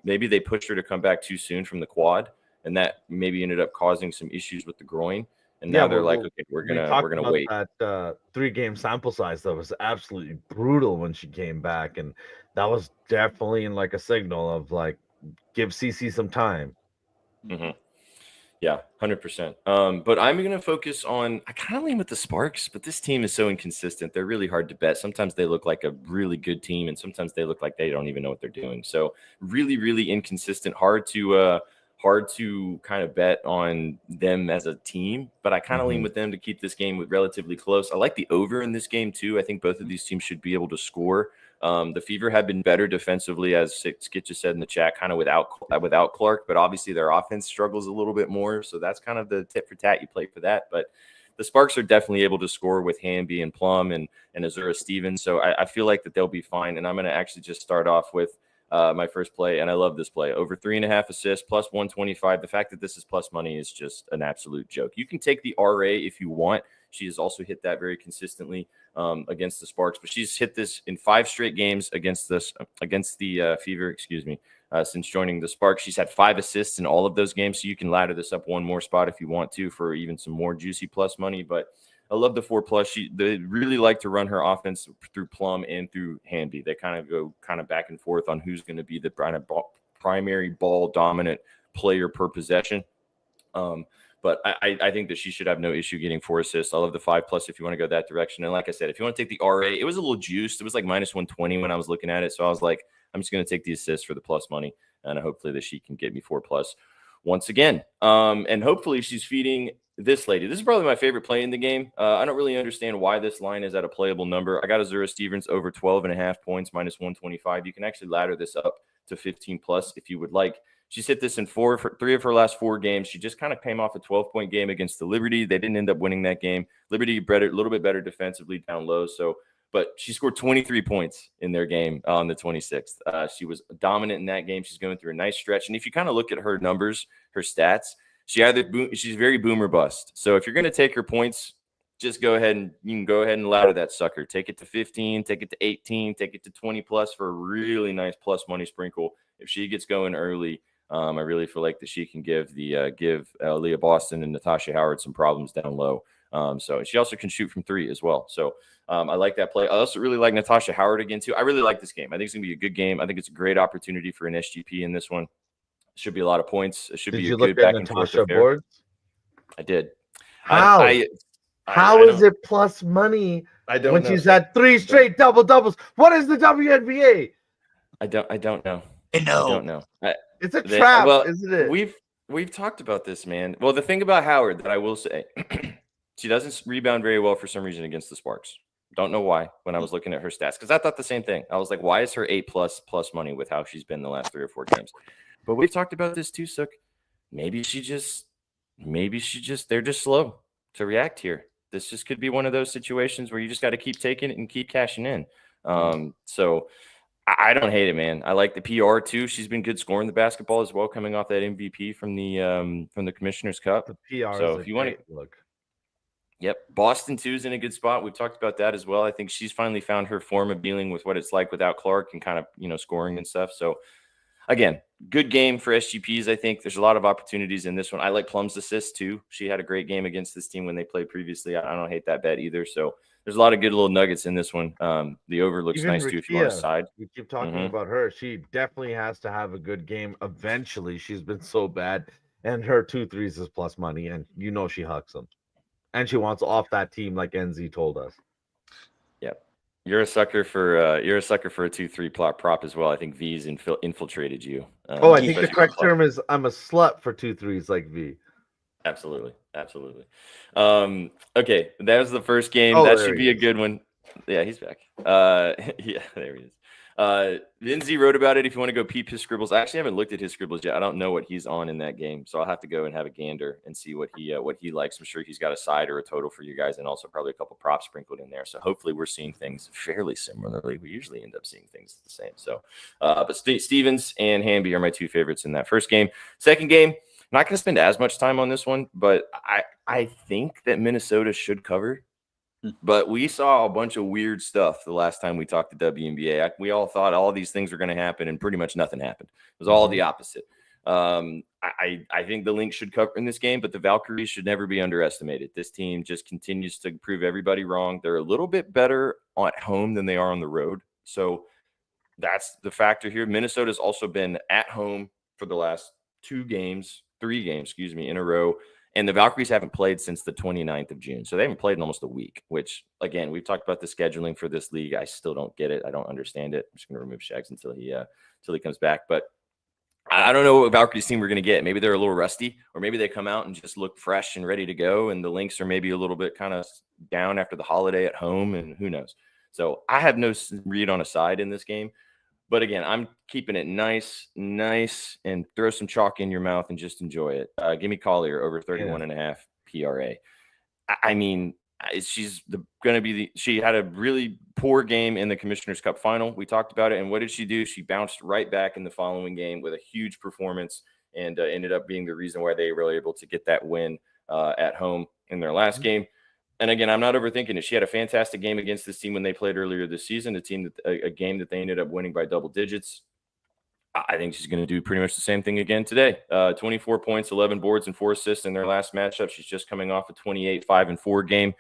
maybe they pushed her to come back too soon from the quad, and that maybe ended up causing some issues with the groin. And now they're like, okay, we're gonna wait. That 3-game sample size that was absolutely brutal when she came back, and that was definitely in like a signal of like, give CC some time. Mm-hmm. Yeah, 100%. But I'm going to focus on, I kind of lean with the Sparks, but this team is so inconsistent. They're really hard to bet. Sometimes they look like a really good team, and sometimes they look like they don't even know what they're doing. So really, really inconsistent. Hard to kind of bet on them as a team, but I kind of lean with them to keep this game relatively close. I like the over in this game too. I think both of these teams should be able to score. The Fever have been better defensively, as Skit just said in the chat, kind of without Clark, but obviously their offense struggles a little bit more. So that's kind of the tit for tat you play for that. But the Sparks are definitely able to score with Hamby and Plum and Azura Stevens. So I feel like that they'll be fine. And I'm going to actually just start off with my first play, and I love this play. Over 3.5 assists, plus 125. The fact that this is plus money is just an absolute joke. You can take the RA if you want. She has also hit that very consistently against the Sparks, but she's hit this in 5 straight games against the Fever, since joining the Sparks. She's had 5 assists in all of those games, so you can ladder this up one more spot if you want to for even some more juicy plus money. But I love the 4+. They really like to run her offense through Plum and through Hamby. They kind of go back and forth on who's going to be the primary ball dominant player per possession. But I think that she should have no issue getting 4 assists. I love the 5+ if you want to go that direction. And like I said, if you want to take the RA, it was a little juiced. It was like minus 120 when I was looking at it. So I was like, I'm just going to take the assists for the plus money, and hopefully that she can get me 4+ once again. And hopefully she's feeding this lady. This is probably my favorite play in the game. I don't really understand why this line is at a playable number. I got Azura Stevens over 12.5 points, minus 125. You can actually ladder this up to 15 plus if you would like. She's hit this in three of her last 4 games. She just kind of came off a 12-point game against the Liberty. They didn't end up winning that game. Liberty a little bit better defensively down low. But she scored 23 points in their game on the 26th. She was dominant in that game. She's going through a nice stretch. And if you kind of look at her numbers, her stats, she's very boom or bust. So if you're going to take her points, just you can go ahead and ladder that sucker. Take it to 15, take it to 18, take it to 20 plus for a really nice plus money sprinkle. If she gets going early, I really feel like that she can give Leah Boston and Natasha Howard some problems down low. So she also can shoot from 3 as well. So I like that play. I also really like Natasha Howard again too. I really like this game. I think it's gonna be a good game. I think it's a great opportunity for an SGP in this one. Should be a lot of points. It should be a good back and forth affair. Boards? I did. How? How is it plus money when she's had 3 straight double doubles? What is the WNBA? I don't know. I don't know. It's a trap, isn't it? We've talked about this, man. Well, the thing about Howard that I will say, she doesn't rebound very well for some reason against the Sparks. Don't know why when I was looking at her stats, because I thought the same thing. I was like, why is her 8 plus money with how she's been the last 3 or 4 games? But we've talked about this too, Sook. Maybe they're just slow to react here. This just could be one of those situations where you just got to keep taking it and keep cashing in. So I don't hate it, man. I like the PR too. She's been good scoring the basketball as well, coming off that MVP from the Commissioner's Cup. The PR. So if you want to look. Yep. Boston too is in a good spot. We've talked about that as well. I think she's finally found her form of dealing with what it's like without Clark and kind of, scoring and stuff. So again, good game for SGPs. I think there's a lot of opportunities in this one. I like Plum's assist too. She had a great game against this team when they played previously. I don't hate that bet either. So there's a lot of good little nuggets in this one. The over looks nice too if you want to side. We keep talking about her. She definitely has to have a good game eventually. She's been so bad. And her 2 threes is plus money. And she hucks them. And she wants off that team like NZ told us. Yep. You're a sucker for a 2-3 prop as well. I think V's infiltrated you. I think the correct term is I'm a slut for 2 threes like V. Absolutely. Okay, that was the first game. That should be a good one. Yeah, he's back. Yeah, there he is. Lindsay wrote about it. If you want to go peep his scribbles, I actually haven't looked at his scribbles yet. I don't know what he's on in that game, so I'll have to go and have a gander and see what he likes. I'm sure he's got a side or a total for you guys, and also probably a couple props sprinkled in there. So hopefully we're seeing things fairly similarly. We usually end up seeing things the same. So, but Stevens and Hamby are my 2 favorites in that first game. Second game, not going to spend as much time on this one, but I think that Minnesota should cover. But we saw a bunch of weird stuff the last time we talked to WNBA. We all thought all these things were going to happen, and pretty much nothing happened. It was all the opposite. I think the Lynx should cover in this game, but the Valkyries should never be underestimated. This team just continues to prove everybody wrong. They're a little bit better at home than they are on the road. So that's the factor here. Minnesota's also been at home for the last 3 games, in a row. And the Valkyries haven't played since the 29th of June. So they haven't played in almost a week, which, again, we've talked about the scheduling for this league. I still don't get it. I don't understand it. I'm just going to remove Shags until he comes back. But I don't know what Valkyries team we're going to get. Maybe they're a little rusty, or maybe they come out and just look fresh and ready to go. And the Lynx are maybe a little bit kind of down after the holiday at home, and who knows. So I have no read on a side in this game. But again, I'm keeping it nice, and throw some chalk in your mouth and just enjoy it. Give me Collier over 31.5 PRA. I mean, she's going to be she had a really poor game in the Commissioner's Cup final. We talked about it. And what did she do? She bounced right back in the following game with a huge performance, and ended up being the reason why they were able to get that win at home in their last game. And again, I'm not overthinking it. She had a fantastic game against this team when they played earlier this season, a game that they ended up winning by double digits. I think she's going to do pretty much the same thing again today. 24 points, 11 boards, and 4 assists in their last matchup. She's just coming off a 28-5-4 game.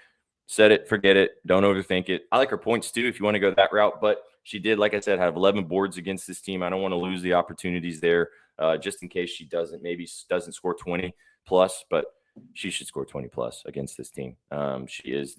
Set it, forget it. Don't overthink it. I like her points too if you want to go that route, but she did, like I said, have 11 boards against this team. I don't want to lose the opportunities there just in case she doesn't score 20 plus, but she should score 20 plus against this team. She is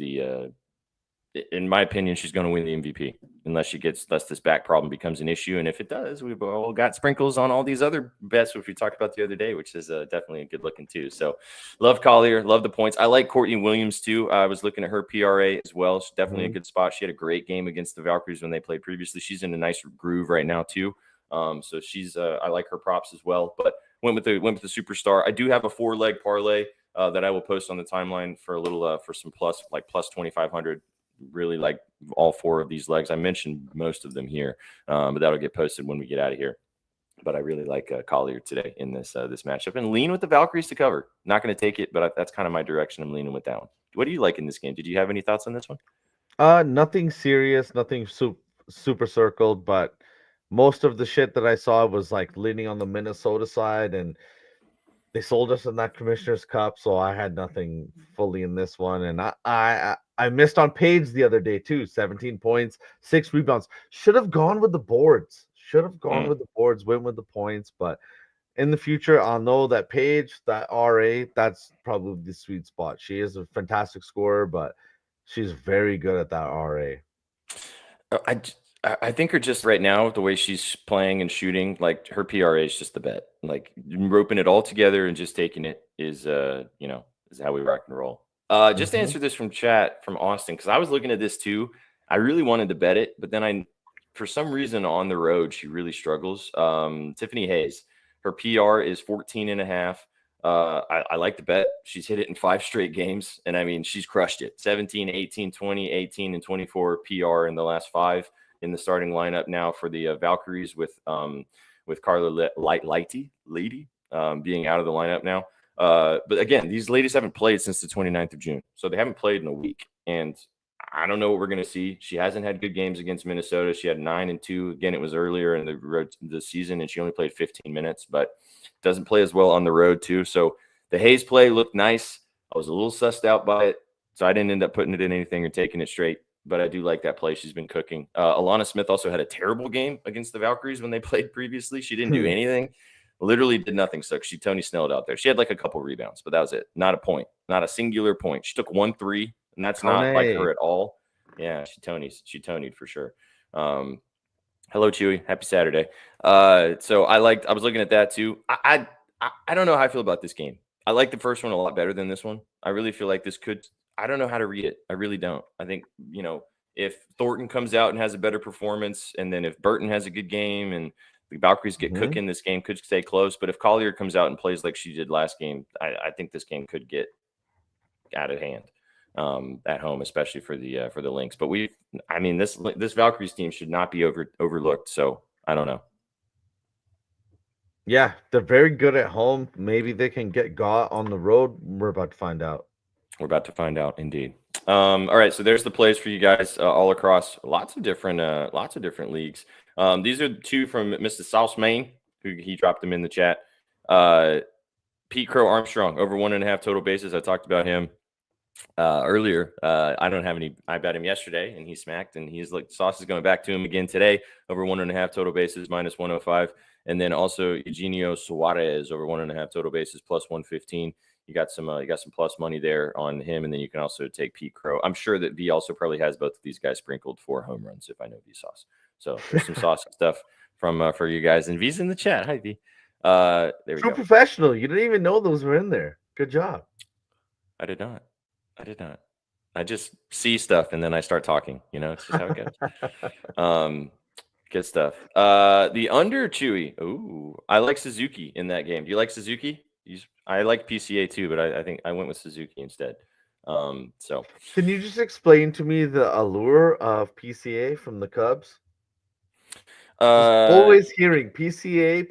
in my opinion, she's going to win the MVP unless this back problem becomes an issue. And if it does, we've all got sprinkles on all these other bets, which we talked about the other day, which is definitely a good looking too. So love Collier, love the points. I like Courtney Williams too. I was looking at her PRA as well. She's definitely a good spot. She had a great game against the Valkyries when they played previously. She's in a nice groove right now too. So she's I like her props as well, but went with the superstar. I do have a 4-leg parlay that I will post on the timeline for a little for some plus 2,500. Really like all 4 of these legs. I mentioned most of them here, but that'll get posted when we get out of here. But I really like Collier today in this matchup, and lean with the Valkyries to cover. Not going to take it, but that's kind of my direction. I'm leaning with that one. What do you like in this game? Did you have any thoughts on this one? Nothing serious, nothing super circled, but most of the shit that I saw was like leaning on the Minnesota side, and they sold us in that Commissioner's Cup, so I had nothing fully in this one. And I missed on Page the other day too. 17 points, 6 rebounds. Should have gone with the boards. Went with the points. But in the future, I'll know that Page, that RA, that's probably the sweet spot. She is a fantastic scorer, but she's very good at that RA. I think her just right now, the way she's playing and shooting, like her PRA is just the bet. Like roping it all together and just taking it is how we rock and roll. Just to answer this from chat from Austin, because I was looking at this too. I really wanted to bet it, but then for some reason on the road, she really struggles. Tiffany Hayes, her PR is 14.5. I like the bet. She's hit it in 5 straight games. And I mean, she's crushed it. 17, 18, 20, 18, and 24 PR in the last 5 in the starting lineup now for the Valkyries with Carla Lady being out of the lineup now. But again, these ladies haven't played since the 29th of June. So they haven't played in a week. And I don't know what we're going to see. She hasn't had good games against Minnesota. She had 9-2. Again, it was earlier in the season, and she only played 15 minutes, but doesn't play as well on the road too. So the Hayes play looked nice. I was a little sussed out by it, so I didn't end up putting it in anything or taking it straight. But I do like that play. She's been cooking. Alana Smith also had a terrible game against the Valkyries when they played previously. She didn't do anything. Literally did nothing. So she Tony Snelled out there. She had like a couple rebounds, but that was it. Not a point. Not a singular point. She took 1 3, and that's not like her at all. Yeah, she Tonyed for sure. Hello, Chewy. Happy Saturday. So I was looking at that too. I don't know how I feel about this game. I like the first one a lot better than this one. I really feel like this could. I don't know how to read it. I really don't. I think, if Thornton comes out and has a better performance, and then if Burton has a good game and the Valkyries get cooking, this game could stay close. But if Collier comes out and plays like she did last game, I think this game could get out of hand at home, especially for the Lynx. But this Valkyries team should not be overlooked. So I don't know. Yeah, they're very good at home. Maybe they can get got on the road. We're about to find out. We're about to find out, indeed. All right, so there's the plays for you guys all across lots of different leagues. These are 2 from Mr. South Maine, who he dropped them in the chat. Pete Crow Armstrong over 1.5 total bases. I talked about him earlier. I don't have any. I bet him yesterday, and he smacked. And he's like, Sauce is going back to him again today over 1.5 total bases minus 105, and then also Eugenio Suarez over 1.5 total bases plus 115. You got some plus money there on him, and then you can also take Pete Crow. I'm sure that V also probably has both of these guys sprinkled for home runs, if I know V Sauce. So there's some sauce stuff from for you guys, and V's in the chat. Hi V. There we go. Professional. You didn't even know those were in there. Good job. I did not. I just see stuff and then I start talking. It's just how it goes. Good stuff. The under Chewy. Ooh, I like Suzuki in that game. Do you like Suzuki? I like PCA too, but I think I went with Suzuki instead. So can you just explain to me the allure of PCA from the Cubs? Always hearing PCA.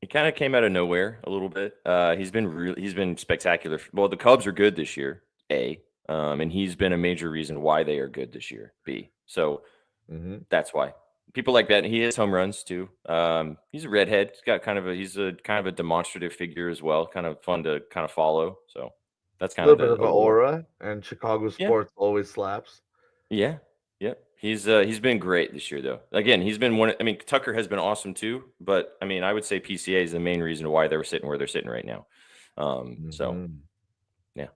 He kind of came out of nowhere a little bit. He's been spectacular. Well, the Cubs are good this year, A, and he's been a major reason why they are good this year, B. So that's why. People like that. He hits home runs too. He's a redhead. He's a kind of a demonstrative figure as well. Kind of fun to kind of follow. So that's kind of a little bit of an aura. And Chicago sports always slaps. Yeah. He's been great this year though. Again, he's been one. I mean, Tucker has been awesome too. But I mean, I would say PCA is the main reason why they're sitting where they're sitting right now. So yeah.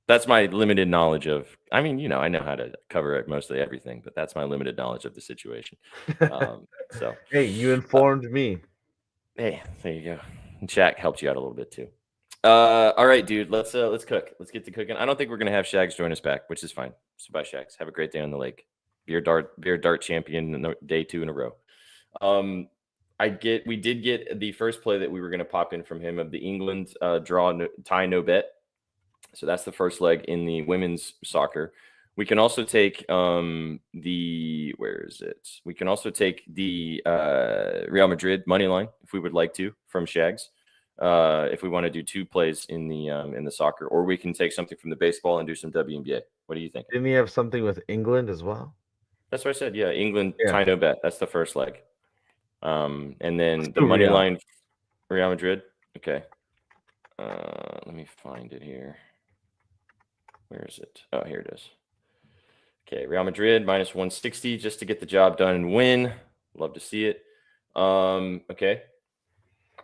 That's my limited knowledge of. I mean, I know how to cover mostly everything, but that's my limited knowledge of the situation. So, hey, you informed me. Hey, there you go. And Shaq helped you out a little bit too. All right, dude. Let's cook. Let's get to cooking. I don't think we're gonna have Shags join us back, which is fine. So bye, Shags. Have a great day on the lake. Beer dart champion day 2 in a row. We did get the first play that we were gonna pop in from him of the England tie no bet. So that's the first leg in the women's soccer. We can also take where is it? We can also take the Real Madrid money line if we would like to from Shags. If we want to do 2 plays in the soccer, or we can take something from the baseball and do some WNBA. What do you think? Didn't he have something with England as well? That's what I said. Yeah, England tie no bet. That's the first leg. And then the money line, Real Madrid. Okay. Let me find it here. Where is it? Oh, here it is. Okay, Real Madrid minus 160 just to get the job done and win. Love to see it. Okay.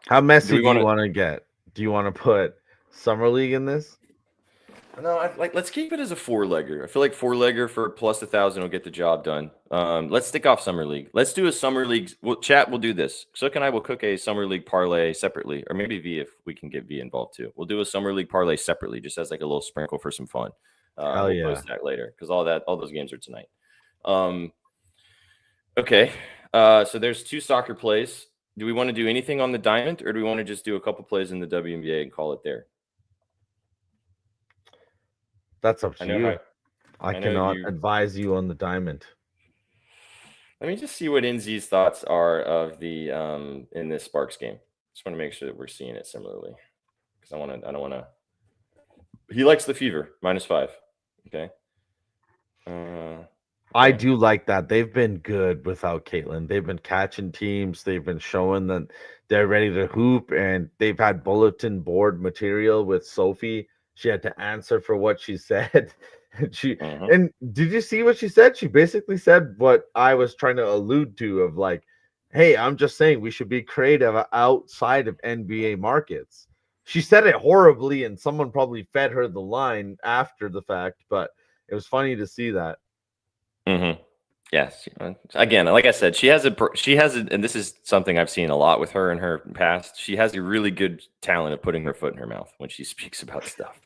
How messy do you want to get? Do you want to put Summer League in this? No, let's keep it as a 4-legger. I feel like 4-legger for plus 1,000 will get the job done. Let's stick off Summer League. Let's do a Summer League. Chat will do this. Sook and I will cook a Summer League parlay separately, or maybe V if we can get V involved too. We'll do a Summer League parlay separately, just as like a little sprinkle for some fun. We'll post that later because all those games are tonight. Okay. So there's 2 soccer plays. Do we want to do anything on the diamond, or do we want to just do a couple plays in the WNBA and call it there? That's up to you. I cannot advise you on the diamond. Let me just see what NZ's thoughts are of the in this Sparks game. Just want to make sure that we're seeing it similarly because I don't want to. He likes the Fever -5. Okay. I do like that. They've been good without Caitlin. They've been catching teams. They've been showing that they're ready to hoop, and they've had bulletin board material with Sophie. She had to answer for what she said. And did you see what she said? She basically said what I was trying to allude to of like, hey, I'm just saying we should be creative outside of NBA markets. She said it horribly, and someone probably fed her the line after the fact, but it was funny to see that. Mm-hmm. Yes. Again, like I said, she has and this is something I've seen a lot with her in her past. She has a really good talent of putting her foot in her mouth when she speaks about stuff.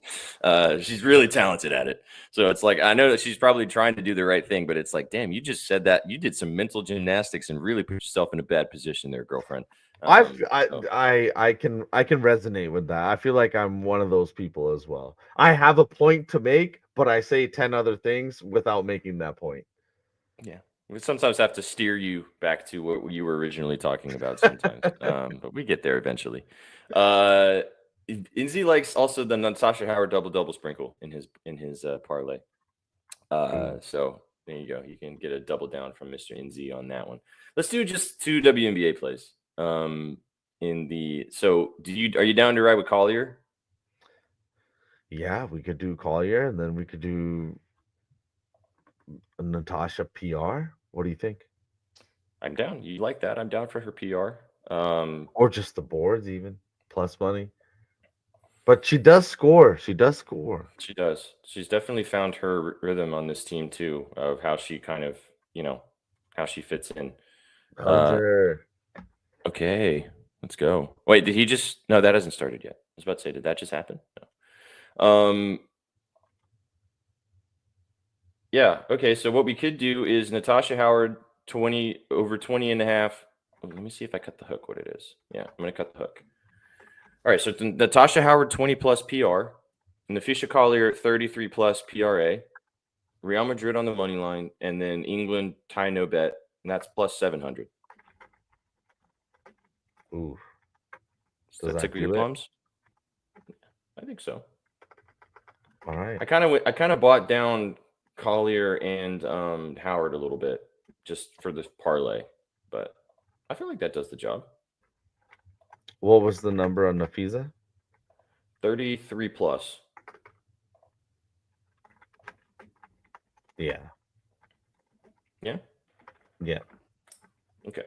She's really talented at it. So it's like, I know that she's probably trying to do the right thing, but it's like, damn, you just said that. You did some mental gymnastics and really put yourself in a bad position there, girlfriend. I can resonate with that. I feel like I'm one of those people as well. I have a point to make, but I say 10 other things without making that point. Yeah, we sometimes have to steer you back to what you were originally talking about sometimes, but we get there eventually. Inzi likes also the Natasha Howard double sprinkle in his parlay. So there you go. You can get a double down from Mr. Inzi on that one. Let's do just 2 WNBA plays. Are you down to ride with Collier? Yeah, we could do Collier, and then we could do Natasha PR. What do you think? I'm down. You like that? I'm down for her PR. Or just the boards, even plus money. But she does score. She does. She's definitely found her rhythm on this team too, of how she kind of, how she fits in. Okay, let's go. Wait, did he just? No, that hasn't started yet. I was about to say, did that just happen? No. Yeah. Okay. So what we could do is Natasha Howard 20 over 20.5. Let me see if I cut the hook. What it is? Yeah, I'm gonna cut the hook. All right. So Natasha Howard 20 plus PR, and the Fisher Collier 33 plus PRA, Real Madrid on the money line, and then England tie no bet, and that's plus 700. Ooh. Does that tickle your plums? I think so. All right. I kind of bought down Collier and Howard a little bit just for the parlay, but I feel like that does the job. What was the number on Nafisa? 33 plus. Yeah. Yeah? Yeah. Okay.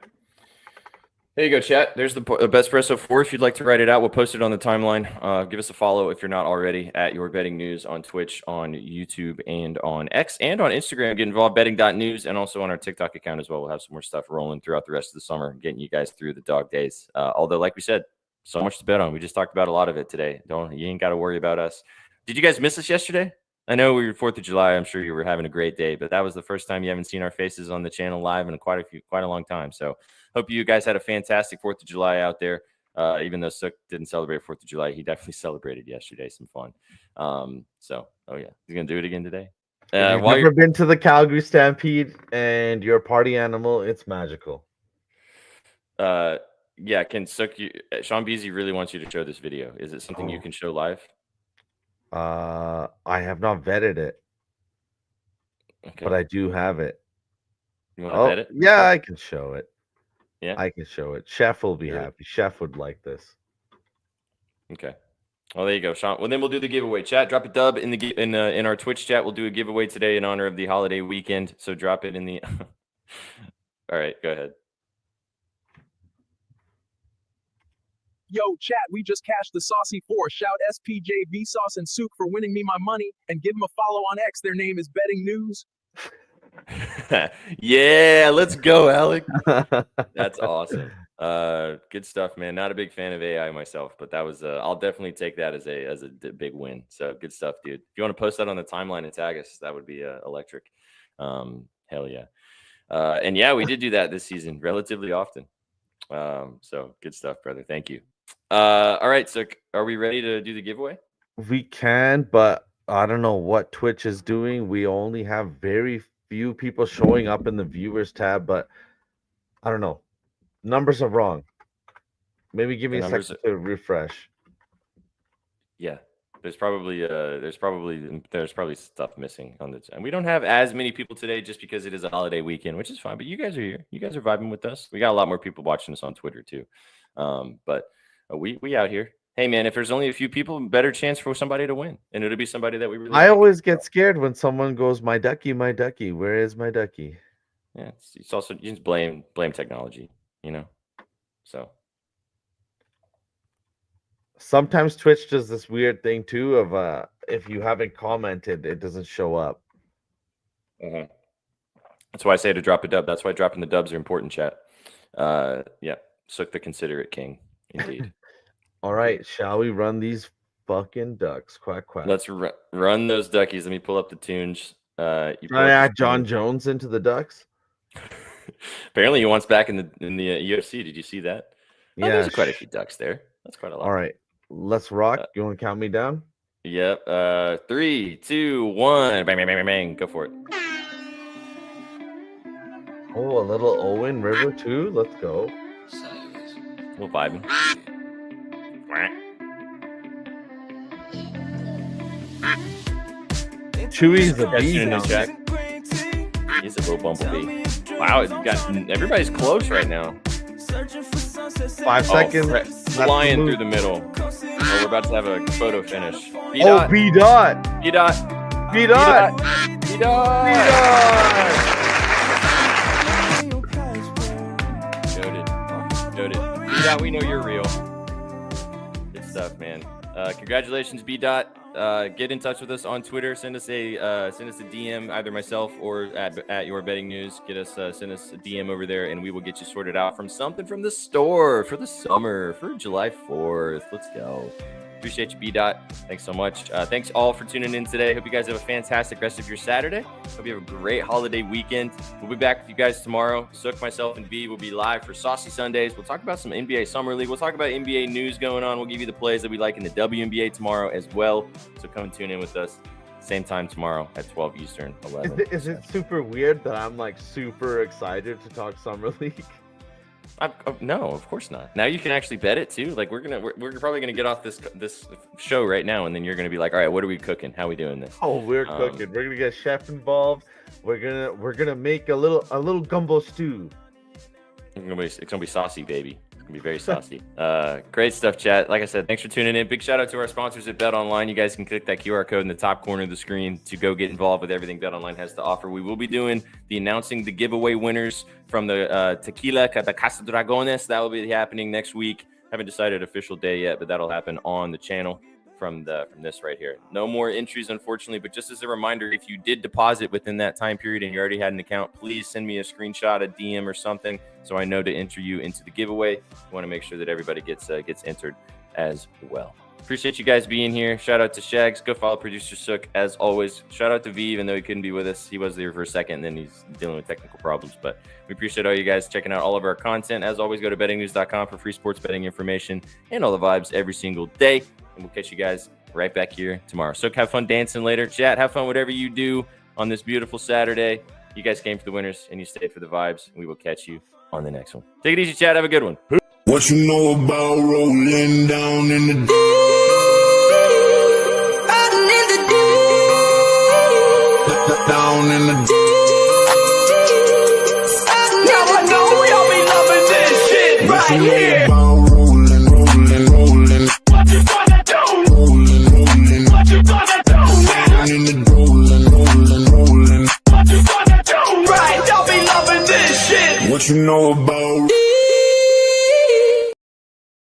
There you go, chat. There's the BETSPRESSO 4. If you'd like to write it out, we'll post it on the timeline. Give us a follow if you're not already at Your Betting News on Twitch, on YouTube, and on X, and on Instagram. Get involved, betting.news, and also on our TikTok account as well. We'll have some more stuff rolling throughout the rest of the summer, getting you guys through the dog days. Although, like we said, so much to bet on. We just talked about a lot of it today. You ain't got to worry about us. Did you guys miss us yesterday? I know we were 4th of July. I'm sure you were having a great day, but that was the first time you haven't seen our faces on the channel live in quite a long time. So hope you guys had a fantastic 4th of July out there. Even though Sook didn't celebrate 4th of July, he definitely celebrated yesterday. Some fun. Oh yeah, he's gonna do it again today. If you've never been to the Calgary Stampede and you're a party animal, it's magical. Yeah, can Sook, Sean Beasy really wants you to show this video. Is it something you can show live? I have not vetted it, but I do have it. You want to vet it? Yeah, I can show it. Yeah, I can show it. Chef will be happy. Chef would like this. Okay. Well, there you go, Sean. Well, then we'll do the giveaway. Chat, drop a dub in our Twitch chat. We'll do a giveaway today in honor of the holiday weekend. So drop it in the. All right, go ahead. Yo, chat, we just cashed the Saucy 4. Shout SPJ, Vsauce, and Sook for winning me my money, and give them a follow on X. Their name is Betting News. Yeah, let's go, Alec. That's awesome. Good stuff, man. Not a big fan of AI myself, but that was I'll definitely take that as a big win. So good stuff, dude. If you want to post that on the timeline and tag us, that would be electric. Hell yeah. And yeah, we did do that this season relatively often. So good stuff, brother. Thank you. All right, so are we ready to do the giveaway? We can, but I don't know what Twitch is doing. We only have very few people showing up in the viewers tab, but I don't know. Numbers are wrong. Maybe give me a second to refresh. Yeah, there's probably stuff missing on the, and we don't have as many people today just because it is a holiday weekend, which is fine. But you guys are here. You guys are vibing with us. We got a lot more people watching us on Twitter too. But we out here. Hey man, if there's only a few people, better chance for somebody to win, and it'll be somebody that we really. I always get scared when someone goes, "My ducky, my ducky." Where is my ducky? Yeah, it's also, you just blame technology, you know. So sometimes Twitch does this weird thing too of if you haven't commented, it doesn't show up. That's why I say to drop a dub. That's why dropping the dubs are important, chat. Yeah, Sook the considerate king, indeed. All right, shall we run these fucking ducks? Quack quack. Let's run those duckies. Let me pull up the tunes. You add John Jones into the ducks. Apparently, he wants back in the UFC. Did you see that? Yeah, there's quite a few ducks there. That's quite a lot. All right, let's rock. You want to count me down? Yep. 3, 2, 1. Bang, bang, bang, bang, bang. Go for it. Oh, a little Owen River too. Let's go. We'll vibe. Chewy's a bee. He's a little bumblebee. Wow, everybody's close right now. 5 seconds. Flying through the middle. Oh, we're about to have a photo finish. B-dot. B-dot. B-dot. B-dot. Goated. B-dot, we know you're real. Good stuff, man. Congratulations, B-dot. Get in touch with us on Twitter. Send us a DM, either myself or at Your Betting News. Send us a DM over there, and we will get you sorted out from something from the store for the summer for July 4th. Let's go. Appreciate you, B-Dot. Thanks so much. Thanks all for tuning in today. Hope you guys have a fantastic rest of your Saturday. Hope you have a great holiday weekend. We'll be back with you guys tomorrow. Sook, myself, and V will be live for Saucy Sundays. We'll talk about some NBA Summer League. We'll talk about NBA news going on. We'll give you the plays that we like in the WNBA tomorrow as well. So come and tune in with us. Same time tomorrow at 12 Eastern, 11. Is it super weird that I'm like super excited to talk Summer League? No, of course not. Now you can actually bet it too. Like we're probably gonna get off this show right now, and then you're gonna be like, all right, what are we cooking? How are we doing this? Oh, we're cooking. We're gonna get chef involved. We're gonna make a little gumbo stew. It's gonna be saucy, baby. Be very saucy. Great stuff, chat. Like I said, thanks for tuning in. Big shout out to our sponsors at BetOnline. You guys can click that QR code in the top corner of the screen to go get involved with everything BetOnline has to offer. We will be announcing the giveaway winners from the Tequila de Casa Dragones. That will be happening next week. Haven't decided official day yet, but that'll happen on the channel from this right here. No more entries, unfortunately, but just as a reminder, if you did deposit within that time period and you already had an account, please send me a screenshot, a DM or something, so I know to enter you into the giveaway. I want to make sure that everybody gets entered as well. Appreciate you guys being here. Shout out to Shags. Go follow producer Sook as always. Shout out to V, even though he couldn't be with us. He was there for a second, and then he's dealing with technical problems. But we appreciate all you guys checking out all of our content. As always, go to bettingnews.com for free sports betting information and all the vibes every single day. And we'll catch you guys right back here tomorrow. So have fun dancing later. Chat, have fun whatever you do on this beautiful Saturday. You guys came for the winners and you stayed for the vibes. We will catch you on the next one. Take it easy, chat. Have a good one. What you know about rolling down in the down in the Now I know y'all be loving this shit right here. rolling. What you gonna do? Rolling. What you gonna do now? Down in the rolling. What you gonna do? Right, y'all be loving this shit. What you know about